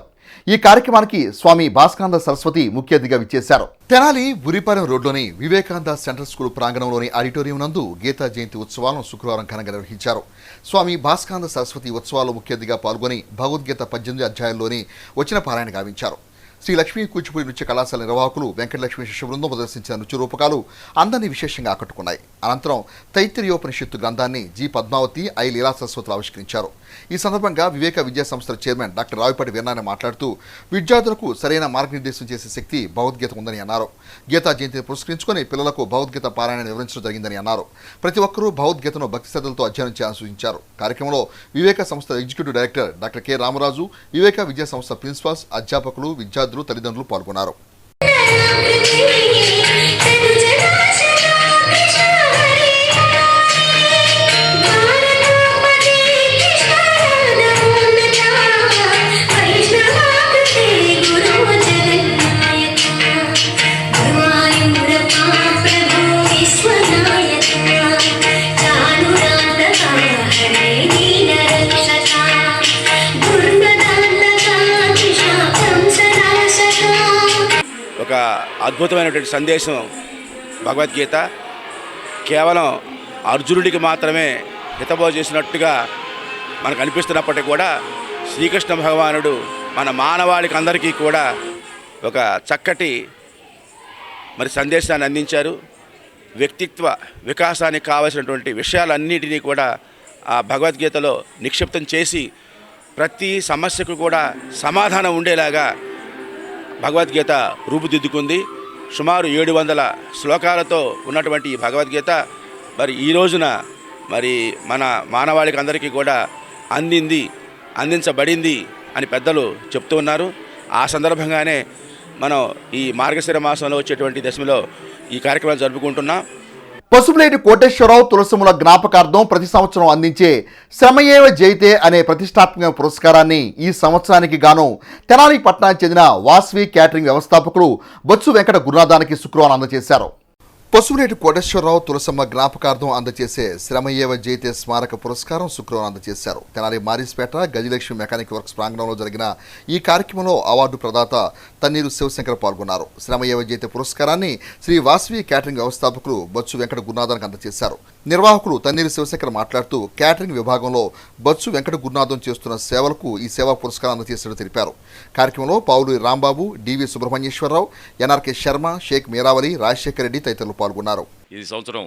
Speaker 6: ఈ కార్యక్రమానికి స్వామి భాస్కరానంద సరస్వతి ముఖ్య అతిథిగా విచ్చేశారు. తెనాలి బురిపాలెం రోడ్లోని వివేకానంద సెంట్రల్ స్కూల్ ప్రాంగణంలోని ఆడిటోరియం నందు గీతా జయంతి ఉత్సవాలను శుక్రవారం ఘనంగా నిర్వహించారు. స్వామి భాస్కరానంద సరస్వతి ఉత్సవాల్లో ముఖ్య అతిథిగా పాల్గొని భగవద్గీత 18 అధ్యాయాల్లోని వచ్చిన పారాయణ గావించారు. శ్రీ లక్ష్మీ కూచిపూడి నృత్య కళాశాల నిర్వాహకులు వెంకటలక్ష్మి శిష్య బృందం ప్రదర్శించిన నృత్య రూపకాలు అందరినీ విశేషంగా ఆకట్టుకున్నాయి. అనంతరం తైత్తిరీయోపనిషత్తు గ్రంథాన్ని జి పద్మావతి, ఐ లీలా సరస్వతులు ఆవిష్కరించారు. ఈ సందర్భంగా వివేక విద్యా సంస్థల చైర్మన్ డాక్టర్ రావిపాటి వీరనారాయణ మాట్లాడుతూ విద్యార్థులకు సరైన మార్గనిర్దేశం చేసే శక్తి భగవద్గీత ఉందని అన్నారు. గీతా జయంతిని పురస్కరించుకొని పిల్లలకు భగవద్గీత పారాయణ నిర్వహించడం జరిగిందని అన్నారు. ప్రతి ఒక్కరూ భగవద్గీతను భక్తి శ్రద్ధలతో అధ్యయనం చేయాలని సూచించారు. కార్యక్రమంలో వివేక సంస్థ executive director doctor K Ramaraju, Viveka Vidya సంస్థ ప్రిన్సిపాల్స్, అధ్యాపకులు, విద్యార్థులు, తల్లిదండ్రులు పాల్గొన్నారు.
Speaker 16: అద్భుతమైనటువంటి సందేశం భగవద్గీత. కేవలం అర్జునుడికి మాత్రమే హితబోధ చేసినట్టుగా మనకు అనిపిస్తున్నప్పటికీ కూడా శ్రీకృష్ణ భగవానుడు మన మానవాళికి అందరికీ కూడా ఒక చక్కటి సందేశాన్ని అందించారు. వ్యక్తిత్వ వికాసానికి కావలసినటువంటి విషయాలన్నిటినీ కూడా ఆ భగవద్గీతలో నిక్షిప్తం చేసి ప్రతి సమస్యకు కూడా సమాధానం ఉండేలాగా భగవద్గీత రూపుదిద్దుకుంది. సుమారు 700 శ్లోకాలతో ఉన్నటువంటి ఈ భగవద్గీత ఈ రోజున మన మానవాళికి అందరికీ కూడా అందించబడింది అని పెద్దలు చెప్తూ ఉన్నారు. ఆ సందర్భంగానే మనం ఈ మార్గశిర మాసంలో వచ్చేటువంటి దశమిలో ఈ కార్యక్రమాలు జరుపుకుంటున్నాం.
Speaker 6: పసుపులేటి కోటేశ్వరరావు తులసిముల జ్ఞాపకార్థం ప్రతి సంవత్సరం అందించే శ్రమయేవ జయితే అనే ప్రతిష్టాత్మక పురస్కారాన్ని ఈ సంవత్సరానికి గాను తెనాలి పట్టణానికి చెందిన వాస్వి క్యాటరింగ్ వ్యవస్థాపకులు బొత్సు వెంకట గురునాథానికి శుక్రవారం అందజేశారు. పసుపులేటి కోటేశ్వరరావు తులసమ్మ జ్ఞాపకార్థం అందజేసే శ్రమయేవ జయితే స్మారక పురస్కారం శుక్రవారం అందజేశారు. తెనాలి మారిస్పేట గజలక్ష్మి మెకానిక్ వర్క్స్ ప్రాంగణంలో జరిగిన ఈ కార్యక్రమంలో అవార్డు ప్రదాత తన్నీరు శివశంకర్ పాల్గొన్నారు. శ్రమయేవ జయితే పురస్కారాన్ని శ్రీ వాస్వి క్యాటరింగ్ వ్యవస్థాపకులు బొత్సు వెంకట గురునాథానికి అందజేశారు. నిర్వాహకులు తన్నీరు శివశంకర్ మాట్లాడుతూ క్యాటరింగ్ విభాగంలో బొత్సు వెంకట గురునాథం చేస్తున్న సేవలకు ఈ సేవా పురస్కారం అందజేసినట్టు తెలిపారు. కార్యక్రమంలో పావులూరి రాంబాబు, డివి సుబ్రహ్మణ్యేశ్వరరావు, ఎన్ఆర్కే శర్మ, షేక్ మీరావలి, రాజశేఖర్ రెడ్డి తదితరులు పాల్గొన్నారు.
Speaker 3: ఈ సంవత్సరం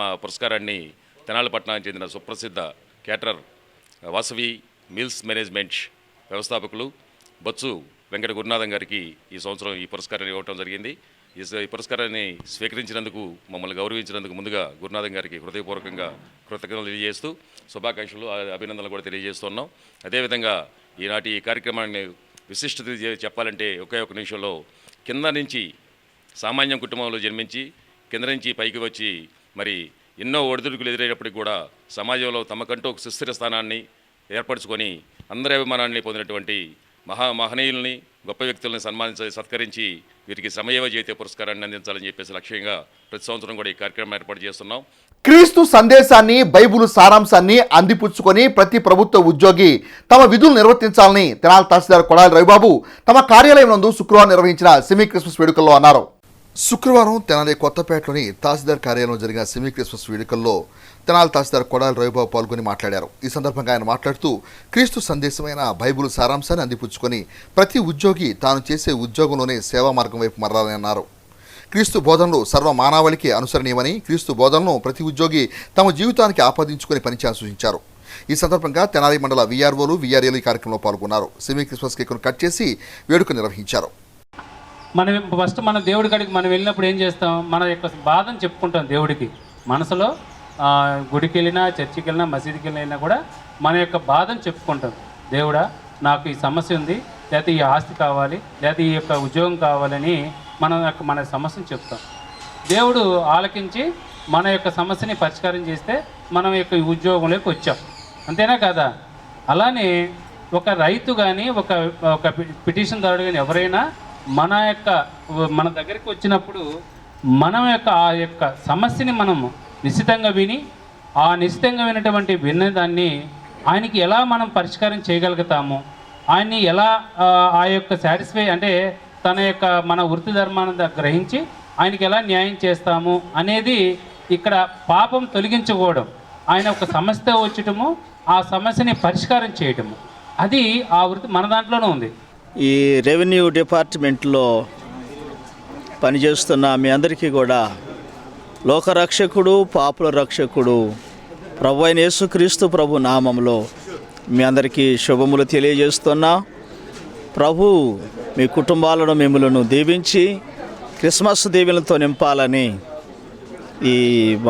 Speaker 3: ఆ పురస్కారాన్ని తెనాలి పట్టణానికి చెందిన సుప్రసిద్ధ క్యాటరర్ వాసవి మీల్స్ మేనేజ్మెంట్ వ్యవస్థాపకులు బొత్సు వెంకట గురునాథం గారికి ఈ సంవత్సరం ఈ పురస్కారాన్ని ఇవ్వడం జరిగింది. ఈ పురస్కారాన్ని స్వీకరించినందుకు, మమ్మల్ని గౌరవించినందుకు ముందుగా గురునాథం గారికి హృదయపూర్వకంగా కృతజ్ఞతలు తెలియజేస్తూ శుభాకాంక్షలు, అభినందనలు కూడా తెలియజేస్తున్నాం. అదేవిధంగా ఈనాటి ఈ కార్యక్రమాన్ని విశిష్టత చెప్పాలంటే ఒకే ఒక నిమిషంలో కింద నుంచి సామాన్య కుటుంబంలో జన్మించి కింద నుంచి పైకి వచ్చి ఎన్నో ఒడిదుడుకులు ఎదురైనప్పటికీ కూడా సమాజంలో తమకంటూ ఒక సుస్థిర స్థానాన్ని ఏర్పరచుకొని అందరి అభిమానాన్ని పొందినటువంటి మహనీయుల్ని, గొప్ప వ్యక్తులను సత్కరించి వీరికి శ్రమయేవ జయితే పురస్కారాన్ని అందించాలని చెప్పేసి లక్ష్యంగా ప్రతి సంవత్సరం కూడా ఈ కార్యక్రమం ఏర్పాటు చేస్తున్నాం.
Speaker 6: క్రీస్తు సందేశాన్ని, బైబిలు సారాంశాన్ని అందిపుచ్చుకొని ప్రతి ప్రభుత్వ ఉద్యోగి తమ విధులు నిర్వర్తించాలని తెనాలి తహసీల్దార్ కొడాలి రవిబాబు తమ కార్యాలయం నందు శుక్రవారం నిర్వహించిన సెమీ క్రిస్మస్ వేడుకల్లో అన్నారు. శుక్రవారం తెనాలి కొత్తపేటలోని తహసీల్దార్ కార్యాలయంలో జరిగిన సెమీ క్రిస్మస్ వేడుకల్లో తెనాలి తహసీల్దార్ కొడాలి రవిబాబు పాల్గొని మాట్లాడారు. ఈ సందర్భంగా ఆయన మాట్లాడుతూ క్రీస్తు సందేశమైన బైబిలు సారాంశాన్ని అందిపుచ్చుకొని ప్రతి ఉద్యోగి తాను చేసే ఉద్యోగంలోనే సేవా మార్గం వైపు మరలాలని అన్నారు. క్రీస్తు బోధనలు సర్వ మానవాళికి అనుసరణీయమని, క్రీస్తు బోధనలను ప్రతి ఉద్యోగి తమ జీవితానికి ఆపాదించుకొని పనిచేయాలని సూచించారు. ఈ సందర్భంగా తెనాలి మండల వీఆర్ఓలు, వీఆర్ఏలు ఈ కార్యక్రమంలో పాల్గొన్నారు. సెమీ క్రిస్మస్ కేకును కట్ చేసి వేడుక నిర్వహించారు.
Speaker 4: మన దేవుడి కాడికి మనం వెళ్ళినప్పుడు ఏం చేస్తాం, మన యొక్క బాధను చెప్పుకుంటాం దేవుడికి. మనసులో గుడికి వెళ్ళినా, చర్చికి వెళ్ళినా, మసీదుకి వెళ్ళినా కూడా మన యొక్క బాధను చెప్పుకుంటాం. దేవుడా, నాకు ఈ సమస్య ఉంది, లేకపోతే ఈ ఆస్తి కావాలి, లేకపోతే ఈ యొక్క ఉద్యోగం కావాలని మన సమస్యను చెప్తాం. దేవుడు ఆలకించి మన యొక్క సమస్యని పరిష్కారం చేస్తే మనం యొక్క ఉద్యోగంలోకి వచ్చాం. అంతేనా కదా? అలానే ఒక రైతు కానీ, ఒక పిటిషన్దారుడు కానీ ఎవరైనా మన దగ్గరికి వచ్చినప్పుడు మనం ఆ యొక్క సమస్యని మనము నిశ్చితంగా విని, ఆ నిశ్చితంగా విన్నదాన్ని ఆయనకి ఎలా మనం పరిష్కారం చేయగలుగుతాము, ఆయన్ని ఎలా ఆ యొక్క సాటిస్ఫై అంటే తన యొక్క మన వృత్తి ధర్మాన్ని గ్రహించి ఆయనకి ఎలా న్యాయం చేస్తాము అనేది ఇక్కడ పాపం తొలగించుకోవడం, ఆయన ఒక సమస్య వచ్చటము, ఆ సమస్యని పరిష్కారం చేయటము, అది ఆ వృత్తి మన దాంట్లోనే ఉంది.
Speaker 7: ఈ రెవెన్యూ డిపార్ట్మెంట్లో పనిచేస్తున్న మీ అందరికీ కూడా లోకరక్షకుడు, పాపుల రక్షకుడు ప్రభు అయిన యేసుక్రీస్తు ప్రభు నామంలో మీ అందరికీ శుభములు తెలియజేస్తున్నా. ప్రభు మీ కుటుంబాలను మిమ్మలను దీవించి క్రిస్మస్ దీవెనలతో నింపాలని ఈ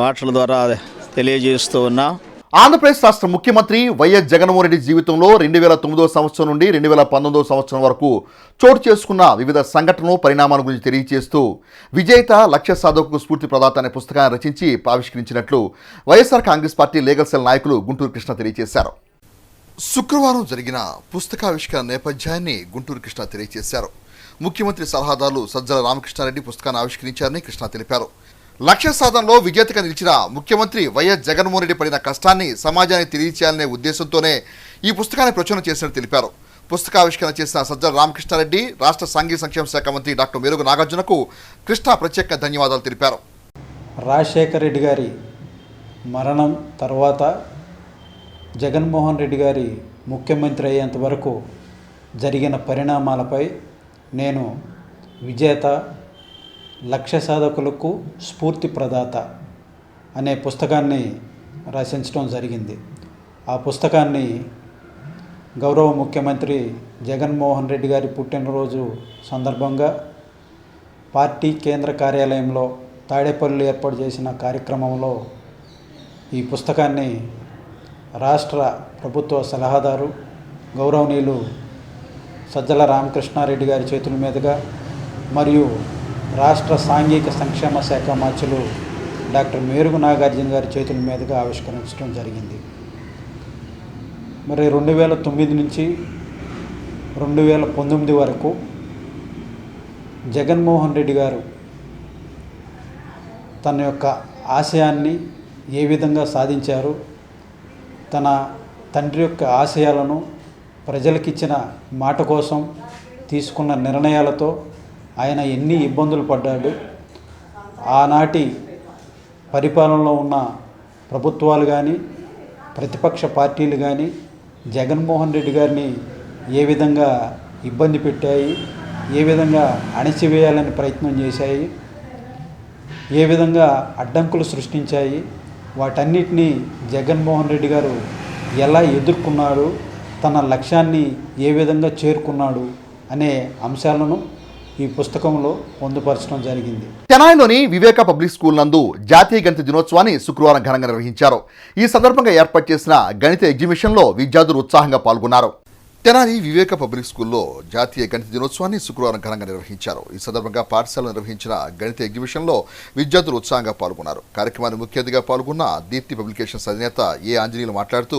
Speaker 7: మాటల ద్వారా తెలియజేస్తూ ఉన్నా.
Speaker 6: ఆంధ్రప్రదేశ్ రాష్ట్ర ముఖ్యమంత్రి వైఎస్ జగన్మోహన్ రెడ్డి జీవితంలో 2009 సంవత్సరం నుండి 2019 సంవత్సరం వరకు చోటు చేసుకున్న వివిధ సంఘటనలు, పరిణామాల గురించి తెలియజేస్తూ విజేత లక్ష్య సాధకుకు స్ఫూర్తి ప్రదాత అనే పుస్తకాన్ని రచించి ఆవిష్కరించినట్లు YSR Congress party legal cell నాయకులు గుంటూరు కృష్ణ తెలియజేశారు. శుక్రవారం జరిగిన పుస్తకావిష్కరణ నేపథ్యాన్ని గుంటూరు కృష్ణ తెలియజేశారు. ముఖ్యమంత్రి సలహాదారులు సజ్జల రామకృష్ణారెడ్డి పుస్తకాన్ని ఆవిష్కరించారని కృష్ణ తెలిపారు. లక్ష్య సాధనలో విజేతగా నిలిచిన ముఖ్యమంత్రి వైఎస్ జగన్మోహన్ రెడ్డి పడిన కష్టాన్ని సమాజానికి తెలియచేయాలనే ఉద్దేశంతోనే ఈ పుస్తకాన్ని ప్రచురణ చేసినట్టు తెలిపారు. పుస్తకావిష్కరణ చేసిన సజ్జల రామకృష్ణారెడ్డి, రాష్ట్ర సాంఘిక సంక్షేమ శాఖ మంత్రి డాక్టర్ మేరుగు నాగార్జునకు కృష్ణ ప్రత్యేక ధన్యవాదాలు తెలిపారు.
Speaker 2: రాజశేఖర రెడ్డి గారి మరణం తర్వాత జగన్మోహన్ రెడ్డి గారి ముఖ్యమంత్రి అయ్యేంత వరకు జరిగిన పరిణామాలపై నేను విజేత, లక్ష్య సాధకులకు స్ఫూర్తి ప్రదాత అనే పుస్తకాన్ని రచించడం జరిగింది. ఆ పుస్తకాన్ని గౌరవ ముఖ్యమంత్రి జగన్మోహన్ రెడ్డి గారి పుట్టినరోజు సందర్భంగా పార్టీ కేంద్ర కార్యాలయంలో తాడేపల్లిలో ఏర్పాటు చేసిన కార్యక్రమంలో ఈ పుస్తకాన్ని రాష్ట్ర ప్రభుత్వ సలహాదారు గౌరవనీయులు సజ్జల రామకృష్ణారెడ్డి గారి చేతుల మీదుగా మరియు రాష్ట్ర సాంఘిక సంక్షేమ శాఖ మంత్రులు డాక్టర్ మేరుగు నాగార్జున గారి చేతుల మీదుగా ఆవిష్కరించడం జరిగింది. మరి 2009 నుంచి 2019 వరకు జగన్మోహన్ రెడ్డి గారు తన యొక్క ఆశయాన్ని ఏ విధంగా సాధించారు, తన తండ్రి యొక్క ఆశయాలను ప్రజలకిచ్చిన మాట కోసం తీసుకున్న నిర్ణయాలతో ఆయన ఎన్ని ఇబ్బందులు పడ్డాడు, ఆనాటి పరిపాలనలో ఉన్న ప్రభుత్వాలు కానీ ప్రతిపక్ష పార్టీలు కానీ జగన్మోహన్ రెడ్డి గారిని ఏ విధంగా ఇబ్బంది పెట్టాయి, ఏ విధంగా అణచివేయాలని ప్రయత్నం చేశాయి, ఏ విధంగా అడ్డంకులు సృష్టించాయి, వాటన్నిటినీ జగన్మోహన్ రెడ్డి గారు ఎలా ఎదుర్కొన్నాడు, తన లక్ష్యాన్ని ఏ విధంగా చేరుకున్నాడు అనే అంశాలను ఈ పుస్తకంలో పొందుపరచడం జరిగింది.
Speaker 6: తెనాలిలోని వివేక పబ్లిక్ స్కూల్ నందు జాతీయ గణిత దినోత్సవాన్ని శుక్రవారం ఘనంగా నిర్వహించారు. ఈ సందర్భంగా ఏర్పాటు చేసిన గణిత ఎగ్జిబిషన్లో విద్యార్థులు ఉత్సాహంగా పాల్గొన్నారు. తెనాలి వివేక పబ్లిక్ స్కూల్లో జాతీయ గణిత దినోత్సవాన్ని శుక్రవారం ఘనంగా నిర్వహించారు. ఈ సందర్భంగా పాఠశాలలో నిర్వహించిన గణిత ఎగ్జిబిషన్లో విద్యార్థులు ఉత్సాహంగా పాల్గొన్నారు. కార్యక్రమాన్ని ముఖ్య అతిథిగా పాల్గొన్న దీప్తి పబ్లికేషన్స్ అధినేత ఏ ఆంజనేయులు మాట్లాడుతూ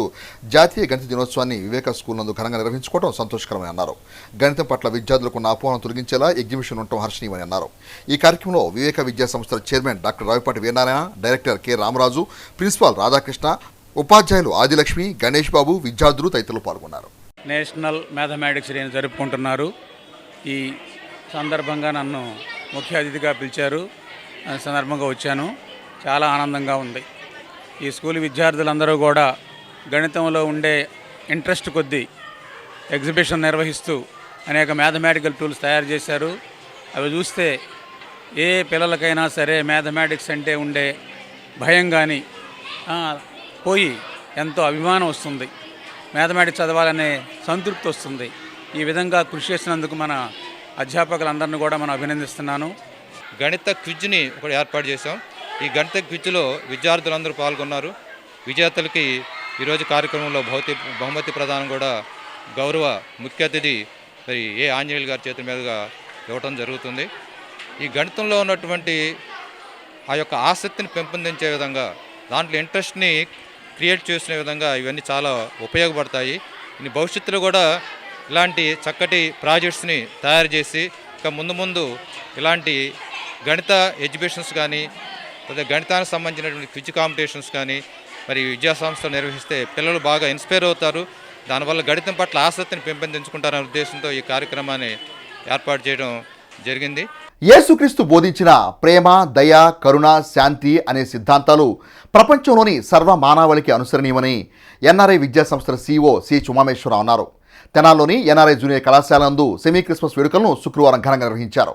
Speaker 6: జాతీయ గణిత దినోత్సవాన్ని వివేక స్కూల్ నందు ఘనంగా నిర్వహించుకోవడం సంతోషకరమని అన్నారు. గణితం పట్ల విద్యార్థులకు ఉన్న అపోహలను తొలగించేలా ఎగ్జిబిషన్ ఉండటం హర్షణీయమని అన్నారు. ఈ కార్యక్రమంలో వివేక విద్యా సంస్థల chairman doctor Ravipati Veeranarayana, director K Ramaraju, principal Radhakrishna, ఉపాధ్యాయులు ఆదిలక్ష్మి, గణేష్ బాబు, విద్యార్థులు తదితరులు పాల్గొన్నారు.
Speaker 8: నేషనల్ మ్యాథమెటిక్స్ డేని జరుపుకుంటున్నారు. ఈ సందర్భంగా నన్ను ముఖ్య అతిథిగా పిలిచారు. ఆ సందర్భంగా వచ్చాను. చాలా ఆనందంగా ఉంది. ఈ స్కూల్ విద్యార్థులందరూ కూడా గణితంలో ఉండే ఇంట్రెస్ట్ కొద్దీ ఎగ్జిబిషన్ నిర్వహిస్తూ అనేక మ్యాథమెటికల్ టూల్స్ తయారు చేశారు. అవి చూస్తే ఏ పిల్లలకైనా సరే మ్యాథమెటిక్స్ అంటే ఉండే భయం కానీ పోయి ఎంతో అభిమానం వస్తుంది. మ్యాథమెటిక్స్ చదవాలనే సంతృప్తి వస్తుంది. ఈ విధంగా కృషి చేసినందుకు మన అధ్యాపకులందరినీ కూడా మనం అభినందిస్తున్నాను.
Speaker 10: గణిత క్విజ్ని ఒకటి ఏర్పాటు చేశాం. ఈ గణిత క్విజ్లో విద్యార్థులందరూ పాల్గొన్నారు. విజేతలకి ఈరోజు కార్యక్రమంలో బహుమతి ప్రదానం కూడా గౌరవ ముఖ్య అతిథి మరి ఏ ఆంజనేయులు గారి చేతుల మీదుగా ఇవ్వటం జరుగుతుంది. ఈ గణితంలో ఉన్నటువంటి ఆ యొక్క ఆసక్తిని పెంపొందించే విధంగా, దాంట్లో ఇంట్రెస్ట్ని క్రియేట్ చేసిన విధంగా ఇవన్నీ చాలా ఉపయోగపడతాయి. ఈ భవిష్యత్తులో కూడా ఇలాంటి చక్కటి ప్రాజెక్ట్స్ని తయారు చేసి ఇంకా ముందు ముందు ఇలాంటి గణిత ఎగ్జిబిషన్స్ కానీ లేదా గణితానికి సంబంధించినటువంటి క్విజ్ కాంపిటీషన్స్ కానీ మరి విద్యా సంస్థలు నిర్వహిస్తే పిల్లలు బాగా ఇన్స్పైర్ అవుతారు. దానివల్ల గణితం పట్ల ఆసక్తిని పెంపొందించుకుంటారనే ఉద్దేశంతో ఈ కార్యక్రమాన్ని ఏర్పాటు చేయడం జరిగింది.
Speaker 6: యేసుక్రీస్తు బోధించిన ప్రేమ, దయ, కరుణ, శాంతి అనే సిద్ధాంతాలు ప్రపంచంలోని సర్వ మానవాళికి అనుసరణీయమని ఎన్ఆర్ఐ విద్యా సంస్థల CEO సి ఉమామేశ్వరరావు అన్నారు. తెనాలిలోని ఎన్ఆర్ఐ జూనియర్ కళాశాల నందు సెమీ క్రిస్మస్ వేడుకలను శుక్రవారం ఘనంగా నిర్వహించారు.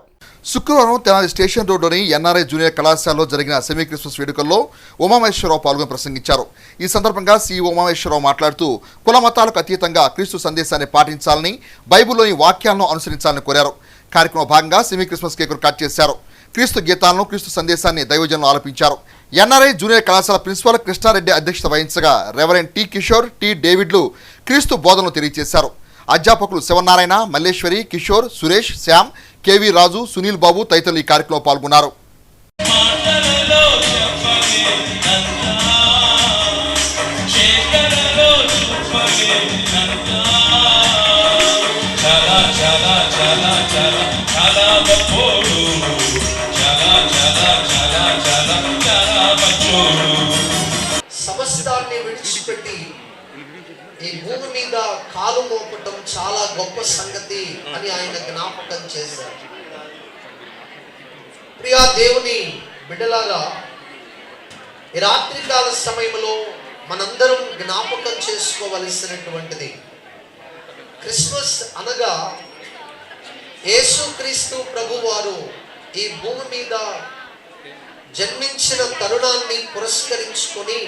Speaker 6: శుక్రవారం తెనాలి స్టేషన్ రోడ్లోని ఎన్ఆర్ఐ జూనియర్ కళాశాలలో జరిగిన సెమీ క్రిస్మస్ వేడుకల్లో ఉమామేశ్వరరావు పాల్గొని ప్రసంగించారు. ఈ సందర్భంగా CEO ఉమామేశ్వరరావు మాట్లాడుతూ కుల మతాలకు అతీతంగా క్రీస్తు సందేశాన్ని పాటించాలని, బైబిల్లోని వాక్యాలను అనుసరించాలని కోరారు. కార్యక్రమ భాగంగా సెమీ క్రిస్మస్ కేకును కట్ చేశారు. క్రీస్తు గీతాలను, క్రీస్తు సందేశాన్ని దైవజనులు ఆలపించారు. ఎన్ఆర్ఐ జూనియర్ కళాశాల ప్రిన్సిపాల్ కృష్ణారెడ్డి అధ్యక్షత వహించగా రెవరెండ్ టి కిషోర్, టి డేవిడ్లు క్రీస్తు బోధనలు తెలియజేశారు. అధ్యాపకులు శివనారాయణ, మల్లేశ్వరి, కిషోర్, సురేష్, శ్యామ్, కేవీ రాజు, సునీల్ బాబు తదితరులు ఈ కార్యక్రమంలో పాల్గొన్నారు.
Speaker 11: సమస్తాన్ని విడిచిపెట్టి
Speaker 5: ఈ భూమి మీద కాలు మోపటం చాలా గొప్ప సంగతి అని ఆయన జ్ఞాపకం చేశారు. ప్రియా దేవుని బిడ్డలారా, ఈ రాత్రికాల సమయంలో మనందరం జ్ఞాపకం చేసుకోవలసినటువంటిది, క్రిస్మస్ అనగా యేసుక్రీస్తు ప్రభువారు ఈ భూమి మీద జన్మించిన తరుణాన్ని పురస్కరించుకొని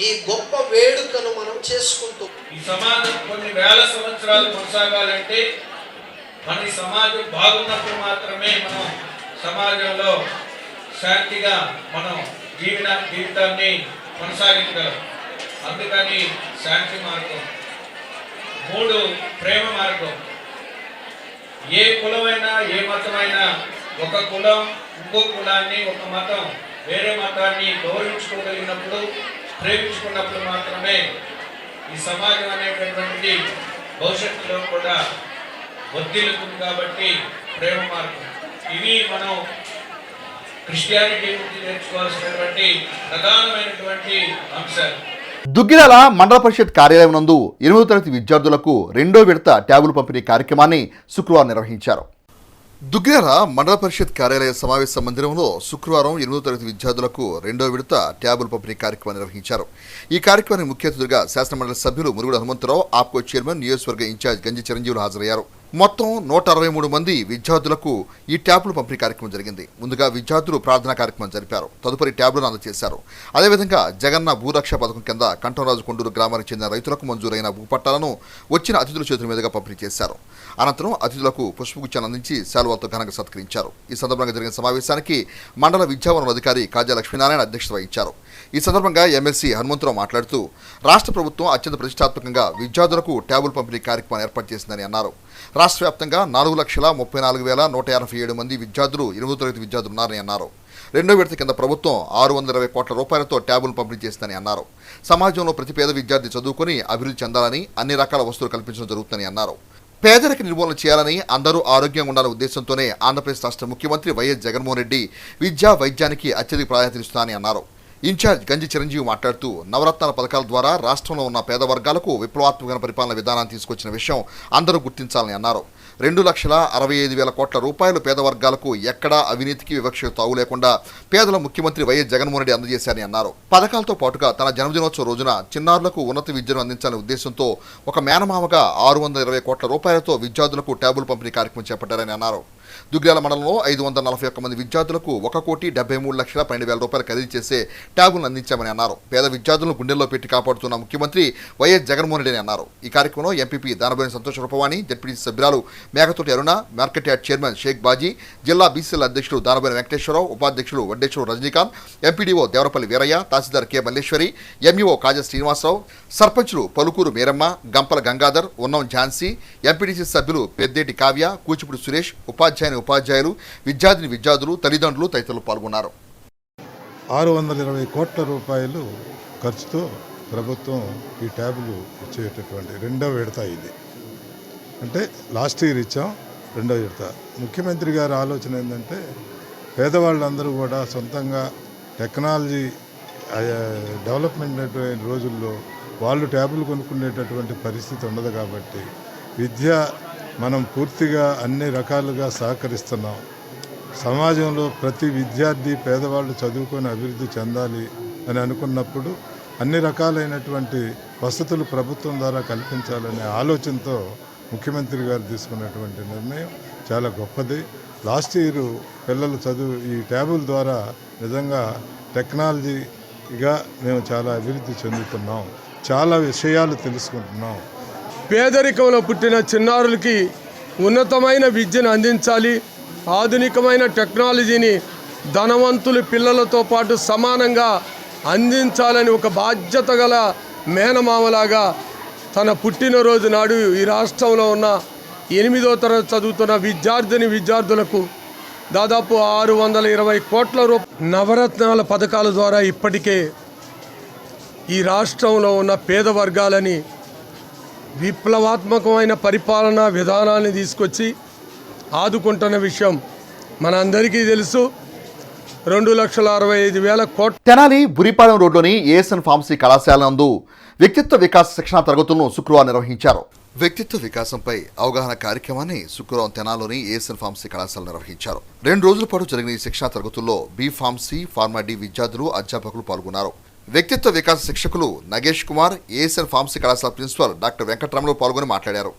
Speaker 5: ఈ గొప్ప వేడుకను మనం చేసుకుంటూ,
Speaker 20: ఈ సమాజం కొన్ని వేల సంవత్సరాలు కొనసాగాలంటే మన ఈ సమాజం బాగున్నప్పుడు మాత్రమే మనం సమాజంలో శాంతిగా మనం జీవితాన్ని కొనసాగించగలం. అందుకని శాంతి మార్గం, 3 ప్రేమ మార్గం. ఏ కులమైనా ఏ మతమైనా, ఒక కులం ఇంకో కులాన్ని, ఒక మతం వేరే మతాన్ని గౌరవించుకోగలిగినప్పుడు, ప్రేమించుకున్నప్పుడు మాత్రమే ఈ సమాజం అనేటటువంటిది భవిష్యత్తులో కూడా వర్ధిల్లుతుంది. కాబట్టి ప్రేమ మార్గం, ఇవి మనం క్రిస్టియానిటీ నుంచి నేర్చుకోవాల్సినటువంటి ప్రధానమైనటువంటి అంశాలు.
Speaker 6: దుగ్గిరాల మండల పరిషత్ కార్యాలయం నందు 8వ తరగతి విద్యార్థులకు 2వ విడత ట్యాబులు పంపిణీ కార్యక్రమాన్ని శుక్రవారం నిర్వహించారు. దుగ్గిరాల మండల పరిషత్ కార్యాలయ సమావేశ మందిరంలో శుక్రవారం 8వ తరగతి విద్యార్థులకు 2వ విడత ట్యాబులు పంపిణీ కార్యక్రమాన్ని నిర్వహించారు. ఈ కార్యక్రమానికి ముఖ్య అతిథులుగా శాసనమండలి సభ్యులు మురుగుడు హనుమంతరావు, ఆప్కో చైర్మన్, నియోజకవర్గ ఇన్ఛార్జ్ గంజి చిరంజీవులు హాజరయ్యారు. మొత్తం 163 మంది విద్యార్థులకు ఈ ట్యాబ్లు పంపిణీ కార్యక్రమం జరిగింది. ముందుగా విద్యార్థులు ప్రార్థనా కార్యక్రమం జరిపారు. తదుపరి ట్యాబ్లను అందజేశారు. అదేవిధంగా జగన్న భూరక్ష పథకం కింద కంఠంరాజు కొండూరు గ్రామానికి చెందిన రైతులకు మంజూరైన భూపట్టాలను వచ్చిన అతిథుల చేతుల మీదుగా పంపిణీ చేశారు. అనంతరం అతిథులకు పుష్పగుచ్చాన్ని అందించి శాలువాలతో ఘనంగా సత్కరించారు. ఈ సందర్భంగా జరిగిన సమావేశానికి మండల విద్యావనరుల అధికారి కాజా లక్ష్మీనారాయణ అధ్యక్షత వహించారు. ఈ సందర్భంగా ఎమ్మెల్సీ హనుమంతరావు మాట్లాడుతూ రాష్ట్ర ప్రభుత్వం అత్యంత ప్రతిష్టాత్మకంగా విద్యార్థులకు ట్యాబులు పంపిణీ కార్యక్రమాన్ని ఏర్పాటు చేసిందని అన్నారు. రాష్ట్ర వ్యాప్తంగా 4,34,157 మంది విద్యార్థులు 8వ తరగతి విద్యార్థులు ఉన్నారని అన్నారు. 2వ విడత కింద ప్రభుత్వం 620 కోట్ల రూపాయలతో ట్యాబులు పంపిణీ చేస్తుందని అన్నారు. సమాజంలో ప్రతి పేద విద్యార్థి చదువుకొని అభివృద్ధి చెందాలని అన్ని రకాల వస్తువులు కల్పించడం జరుగుతుందని అన్నారు. పేదరిక నిర్మూలన చేయాలని, అందరూ ఆరోగ్యంగా ఉండాలనే ఉద్దేశంతోనే ఆంధ్రప్రదేశ్ రాష్ట్ర ముఖ్యమంత్రి వైఎస్ జగన్మోహన్ రెడ్డి విద్యా వైద్యానికి అత్యధిక ప్రాధాన్యత ఇస్తున్నారని అన్నారు. ఇన్ఛార్జ్ గంజి చిరంజీవి మాట్లాడుతూ నవరత్నాల పథకాల ద్వారా రాష్ట్రంలో ఉన్న పేద వర్గాలకు విప్లవాత్మక పరిపాలన విధానాన్ని తీసుకొచ్చిన విషయం అందరూ గుర్తించాలని అన్నారు. 2,65,000 కోట్ల రూపాయలు పేద వర్గాలకు ఎక్కడా అవినీతికి వివక్షకు తావు లేకుండా పేదల ముఖ్యమంత్రి వైఎస్ జగన్మోహన్ రెడ్డి అందజేశారని అన్నారు. పథకాలతో పాటుగా తన జన్మదినోత్సవ రోజున చిన్నారులకు ఉన్నత విద్యను అందించాలనే ఉద్దేశంతో ఒక మేనమామగా 620 కోట్ల రూపాయలతో విద్యార్థులకు ట్యాబులు పంపిణీ కార్యక్రమం చేపట్టారని అన్నారు. దుగ్గిరాల మండలంలో 541 మంది విద్యార్థులకు 1,73,12,000 రూపాయలు ఖరీదు చేసే ట్యాబులను అందించామని అన్నారు. పేద విద్యార్థులను గుండెల్లో పెట్టి కాపాడుతున్న ముఖ్యమంత్రి వైఎస్ జగన్మోహన్ రెడ్డి అని అన్నారు. ఈ కార్యక్రమంలో ఎంపీపీ దానబోయిన సంతోష రూపవాణి, జడ్పీటీసీ సభ్యురాలు Meghathoti Aruna, market yard chairman Shaik Baji, జిల్లా బీసీఎల్ అధ్యక్షుడు దానబోయిన వెంకటేశ్వరరావు, ఉపాధ్యక్షుడు Vaddeswaru Rajinikanth, MPDO Devarapalli Veeraiah, tahsildar K Malleswari, MEO Kaja Srinivasa Rao, సర్పంచులు పలుకూరు మేరమ్మ, గంపల గంగాధర్, ఉన్నం ఝాన్సీ, ఎంపీటీసీ సభ్యులు పెద్దేటి కావ్య, కూచిపూడి సురేష్, ఉపాధ్యాయులు, విద్యార్థులు, తల్లిదండ్రులు తదితరులు పాల్గొన్నారు.
Speaker 11: 620 కోట్ల రూపాయలు ఖర్చుతో ప్రభుత్వం ఈ ట్యాబులు ఇచ్చేటటువంటి 2వ విడత ఇది. అంటే లాస్ట్ ఇయర్ ఇచ్చాం, 2వ విడత. ముఖ్యమంత్రి గారి ఆలోచన ఏంటంటే పేదవాళ్ళందరూ కూడా సొంతంగా టెక్నాలజీ డెవలప్మెంట్ రోజుల్లో వాళ్ళు ట్యాబులు కొనుక్కునేటటువంటి పరిస్థితి ఉండదు. కాబట్టి విద్య మనం పూర్తిగా అన్ని రకాలుగా సహకరిస్తున్నాం. సమాజంలో ప్రతి విద్యార్థి పేదవాళ్ళు చదువుకొని అభివృద్ధి చెందాలి అని అనుకున్నప్పుడు అన్ని రకాలైనటువంటి వసతులు ప్రభుత్వం ద్వారా కల్పించాలనే ఆలోచనతో ముఖ్యమంత్రి గారు తీసుకున్నటువంటి నిర్ణయం చాలా గొప్పది. లాస్ట్ ఇయర్ పిల్లలు ఈ ట్యాబుల ద్వారా నిజంగా టెక్నాలజీగా మేము చాలా అభివృద్ధి చెందుతున్నాం, చాలా విషయాలు తెలుసుకుంటున్నాం.
Speaker 12: పేదరికంలో పుట్టిన చిన్నారులకి ఉన్నతమైన విద్యను అందించాలి, ఆధునికమైన టెక్నాలజీని ధనవంతుల పిల్లలతో పాటు సమానంగా అందించాలని ఒక బాధ్యత గల మేనమామలాగా తన పుట్టినరోజు నాడు ఈ రాష్ట్రంలో ఉన్న 8వ తరగతి చదువుతున్న విద్యార్థులకు దాదాపు 620 కోట్ల నవరత్నాల పథకాల ద్వారా ఇప్పటికే ఈ రాష్ట్రంలో ఉన్న పేద వర్గాలని విప్లవాత్మకమైన పరిపాలనా విధానాన్ని తీసుకొచ్చి ఆదుకుంటున్న విషయం మనందరికీ తెలుసు. 2,65,000 కోట్ల.
Speaker 6: తెనాలి బురిపాలెం రోడ్లోని ఏఎస్ఎన్ ఫార్మసీ కళాశాల నందు వ్యక్తిత్వ వికాస శిక్షణ తరగతులను శుక్రవారం నిర్వహించారు. వ్యక్తిత్వ వికాసంపై అవగాహన కార్యక్రమాన్ని శుక్రవారం తెనాలిలోని ఏఎస్ఎన్ ఫార్మసీ కళాశాల నిర్వహించారు. 2 రోజుల పాటు జరిగిన ఈ శిక్షణ తరగతుల్లో బి ఫార్మసీ, ఫార్మా డి విద్యార్థులు, అధ్యాపకులు పాల్గొన్నారు. వ్యక్తిత్వ వికాస శిక్షకులు నగేష్ కుమార్, ఏఎస్ఎన్ ఫార్మసీ కళాశాల ప్రిన్సిపల్ డాక్టర్ వెంకటరమణలు పాల్గొని మాట్లాడారు.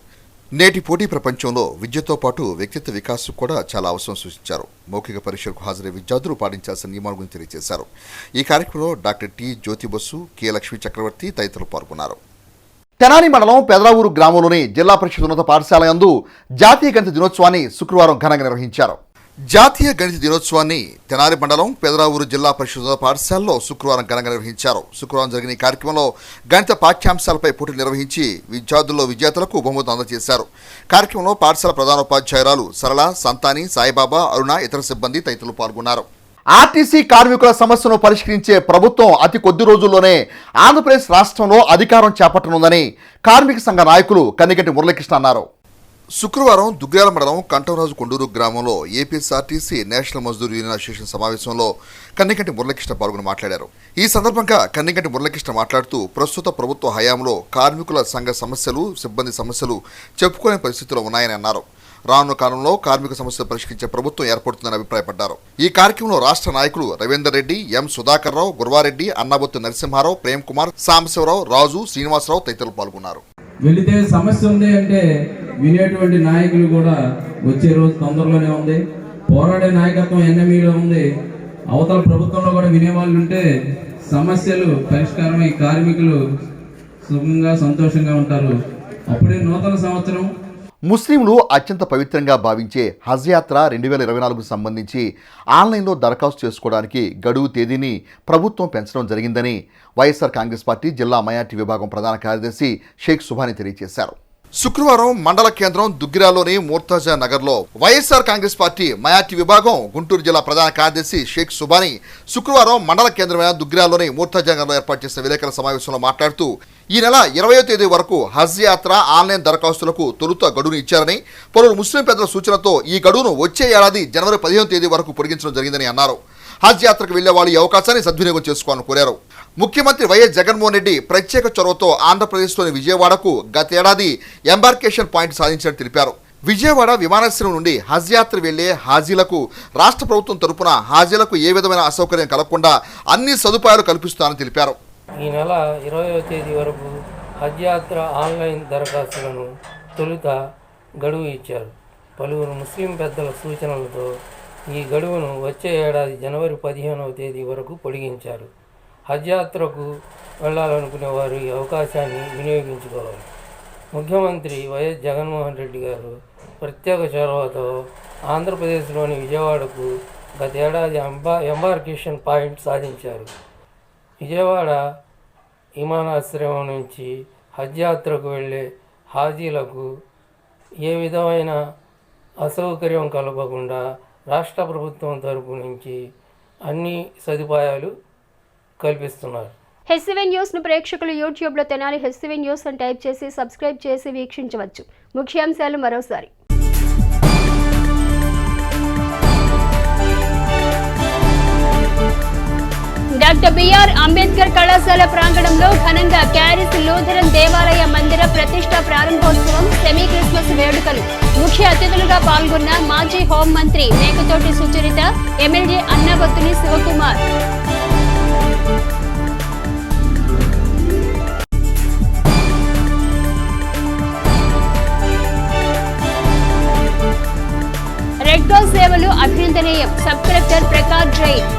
Speaker 6: నేటి పోటీ ప్రపంచంలో విద్యతో పాటు వ్యక్తిత్వ వికాసం కూడా చాలా అవసరం సూచించారు. మౌఖిక పరీక్షలకు హాజరయ్యే విద్యార్థులు పాటించాల్సిన నియమాల గురించి తెలియజేశారు. ఈ కార్యక్రమంలో డాక్టర్ టి జ్యోతిబస్సు, కె లక్ష్మీ చక్రవర్తి తదితరులు పాల్గొన్నారు. తెనాలి మండలం పెదరావూరు గ్రామంలోని జిల్లా పరిషత్ ఉన్నత పాఠశాల యందు జాతీయ గణిత దినోత్సవాన్ని శుక్రవారం ఘనంగా నిర్వహించారు. జాతీయ గణిత దినోత్సవాన్ని తెనాలి మండలం పెదరావూరు జిల్లా పరిషత్ పాఠశాలలో శుక్రవారం ఘనంగా నిర్వహించారు. శుక్రవారం జరిగిన ఈ కార్యక్రమంలో గణిత పాఠ్యాంశాలపై పోటీలు నిర్వహించి విద్యార్థులకు బహుమతులు అందజేశారు. కార్యక్రమంలో పాఠశాల ప్రధానోపాధ్యాయురాలు సరళ, సంతాని, సాయిబాబా, అరుణ, ఇతర సిబ్బంది తదితరులు పాల్గొన్నారు. ఆర్టీసీ కార్మికుల సమస్యను పరిష్కరించే ప్రభుత్వం అతి కొద్ది రోజుల్లోనే ఆంధ్రప్రదేశ్ రాష్ట్రంలో అధికారం చేపట్టనుందని కార్మిక సంఘ నాయకులు కన్నిగంటి మురళీకృష్ణ అన్నారు. శుక్రవారం దుగ్గ్యాల మండలం కంఠంరాజు కొండూరు గ్రామంలో APSRTC national Mazdoor union association సమావేశంలో కన్నిగంటి మురళీకృష్ణ పాల్గొని మాట్లాడారు. ఈ సందర్భంగా కన్నిగంటి మురళీకృష్ణ మాట్లాడుతూ ప్రస్తుత ప్రభుత్వ హయాంలో కార్మికుల సంఘ సమస్యలు, సిబ్బంది సమస్యలు చెప్పుకునే పరిస్థితుల్లో ఉన్నాయని అన్నారు. రానున్న కాలంలో కార్మిక సమస్యలు పరిష్కరించే ప్రభుత్వం ఏర్పడుతుందని అభిప్రాయపడ్డారు. ఈ కార్యక్రమంలో రాష్ట్ర నాయకులు రవీందర్ రెడ్డి, ఎం సుధాకర్ రావు, గుర్వారెడ్డి, అన్నాబొత్తు నరసింహారావు, ప్రేమ్ కుమార్, సాంబశివరావు, రాజు, శ్రీనివాసరావు తదితరులు పాల్గొన్నారు.
Speaker 9: వెళితే సమస్య ఉంది అంటే వినేటువంటి నాయకులు కూడా వచ్చే రోజు తొందరలోనే ఉంది. పోరాడే నాయకత్వం ఎన్ఎంఈలో ఉంది. అవతల ప్రభుత్వంలో కూడా వినేవాళ్ళు ఉంటే సమస్యలు పరిష్కారమై కార్మికులు సుఖంగా సంతోషంగా ఉంటారు. అప్పుడే నూతన సంవత్సరం.
Speaker 6: ముస్లింలు అత్యంత పవిత్రంగా భావించే హజ్ యాత్ర 2024కు సంబంధించి ఆన్లైన్లో దరఖాస్తు చేసుకోవడానికి గడువు తేదీని ప్రభుత్వం పెంచడం జరిగిందని వైఎస్ఆర్ కాంగ్రెస్ పార్టీ జిల్లా మైనార్టీ విభాగం ప్రధాన కార్యదర్శి షేక్ సుబానీ తెలియజేశారు. శుక్రవారం మండల కేంద్రం దుగ్గిరాలోని మూర్తాజా నగర్లో వైఎస్ఆర్ కాంగ్రెస్ పార్టీ మైనార్టీ విభాగం గుంటూరు జిల్లా ప్రధాన కార్యదర్శి షేక్ సుబానీ శుక్రవారం మండల కేంద్రమైన దుగ్గిరాలోని మూర్తాజా నగర్లో ఏర్పాటు చేసిన విలేకరుల సమావేశంలో మాట్లాడుతూ ఈ నెల 20వ తేదీ వరకు హజ్ యాత్ర ఆన్లైన్ దరఖాస్తులకు తొలుత గడువును ఇచ్చారని, పలువురు ముస్లిం పెద్దల సూచనతో ఈ గడువును వచ్చే ఏడాది జనవరి 15వ తేదీ వరకు పొడిగించడం జరిగిందని అన్నారు. హజ్ యాత్రకు వెళ్లే వాళ్ళు ఈ అవకాశాన్ని సద్వినియోగం చేసుకోవాలని కోరారు. ముఖ్యమంత్రి వైఎస్ జగన్మోహన్ రెడ్డి ప్రత్యేక చొరవతో ఆంధ్రప్రదేశ్లోని విజయవాడకు గతేడాది ఎంబార్కేషన్ పాయింట్ సాధించినట్టు తెలిపారు. విజయవాడ విమానాశ్రయం నుండి హజ్ యాత్ర వెళ్లే హాజీలకు రాష్ట్ర ప్రభుత్వం తరపున హాజీలకు ఏ విధమైన అసౌకర్యం కలగకుండా అన్ని సదుపాయాలు కల్పిస్తామని తెలిపారు.
Speaker 13: ఈ నెల 20వ తేదీ వరకు హజ్ యాత్ర ఆన్లైన్ దరఖాస్తులను తొలుత గడువు ఇచ్చారు. పలువురు ముస్లిం పెద్దల సూచనలతో ఈ గడువును వచ్చే ఏడాది జనవరి 15వ తేదీ వరకు పొడిగించారు. హజ్ యాత్రకు వెళ్ళాలనుకునే వారు ఈ అవకాశాన్ని వినియోగించుకోవాలి. ముఖ్యమంత్రి వైఎస్ జగన్మోహన్ రెడ్డి గారు ప్రత్యేక చొరవతో ఆంధ్రప్రదేశ్లోని విజయవాడకు గతేడాది ఎంబార్కేషన్ పాయింట్ సాధించారు. విజయవాడ విమానాశ్రయం నుంచి హజ్ యాత్రకు వెళ్ళే హాజీలకు ఏ విధమైన అసౌకర్యం కలగకుండా రాష్ట్ర ప్రభుత్వం తరపు నుంచి అన్ని సదుపాయాలు కల్పిస్తున్నారు.
Speaker 1: హెచ్సివి న్యూస్ను ప్రేక్షకులు యూట్యూబ్లో తెనాలి హెచ్సివి న్యూస్ అని టైప్ చేసి సబ్స్క్రైబ్ చేసి వీక్షించవచ్చు. ముఖ్యాంశాలు మరోసారి. డాక్టర్ బిఆర్ అంబేద్కర్ కళాశాల ప్రాంగణంలో ఘనంగా క్యారిస్ లూథరన్ దేవాలయ మందిర ప్రతిష్ట ప్రారంభోత్సవం, సెమీ క్రిస్మస్ వేడుకలు. ముఖ్య అతిథులుగా పాల్గొన్న మాజీ హోంమంత్రి Mekathoti Sucharitha, MLA Annabathuni Sivakumar. Red cross సేవలు అభినందనీయం. Sub collector Prakash Jain.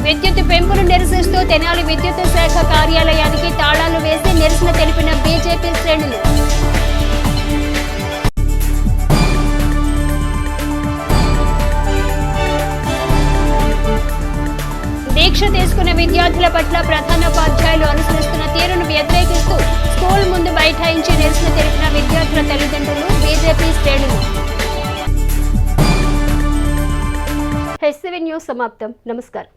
Speaker 1: విద్యుత్ పెంపును నిరసిస్తూ తెనాలి విద్యుత్ శాఖ కార్యాలయానికి తాళాలు వేసి నిరసన తెలిపిన బీజేపీ శ్రేణులు. దీక్ష తీసుకున్న విద్యార్థుల పట్ల ప్రధానోపాధ్యాయులు అనుసరిస్తున్న తీరును వ్యతిరేకిస్తూ స్కూల్ ముందు బైఠాయించి నిరసన తెలిపిన విద్యార్థుల తల్లిదండ్రులు, బీజేపీ శ్రేణులు. హెచ్సివి న్యూస్ సమాప్తం. నమస్కారం.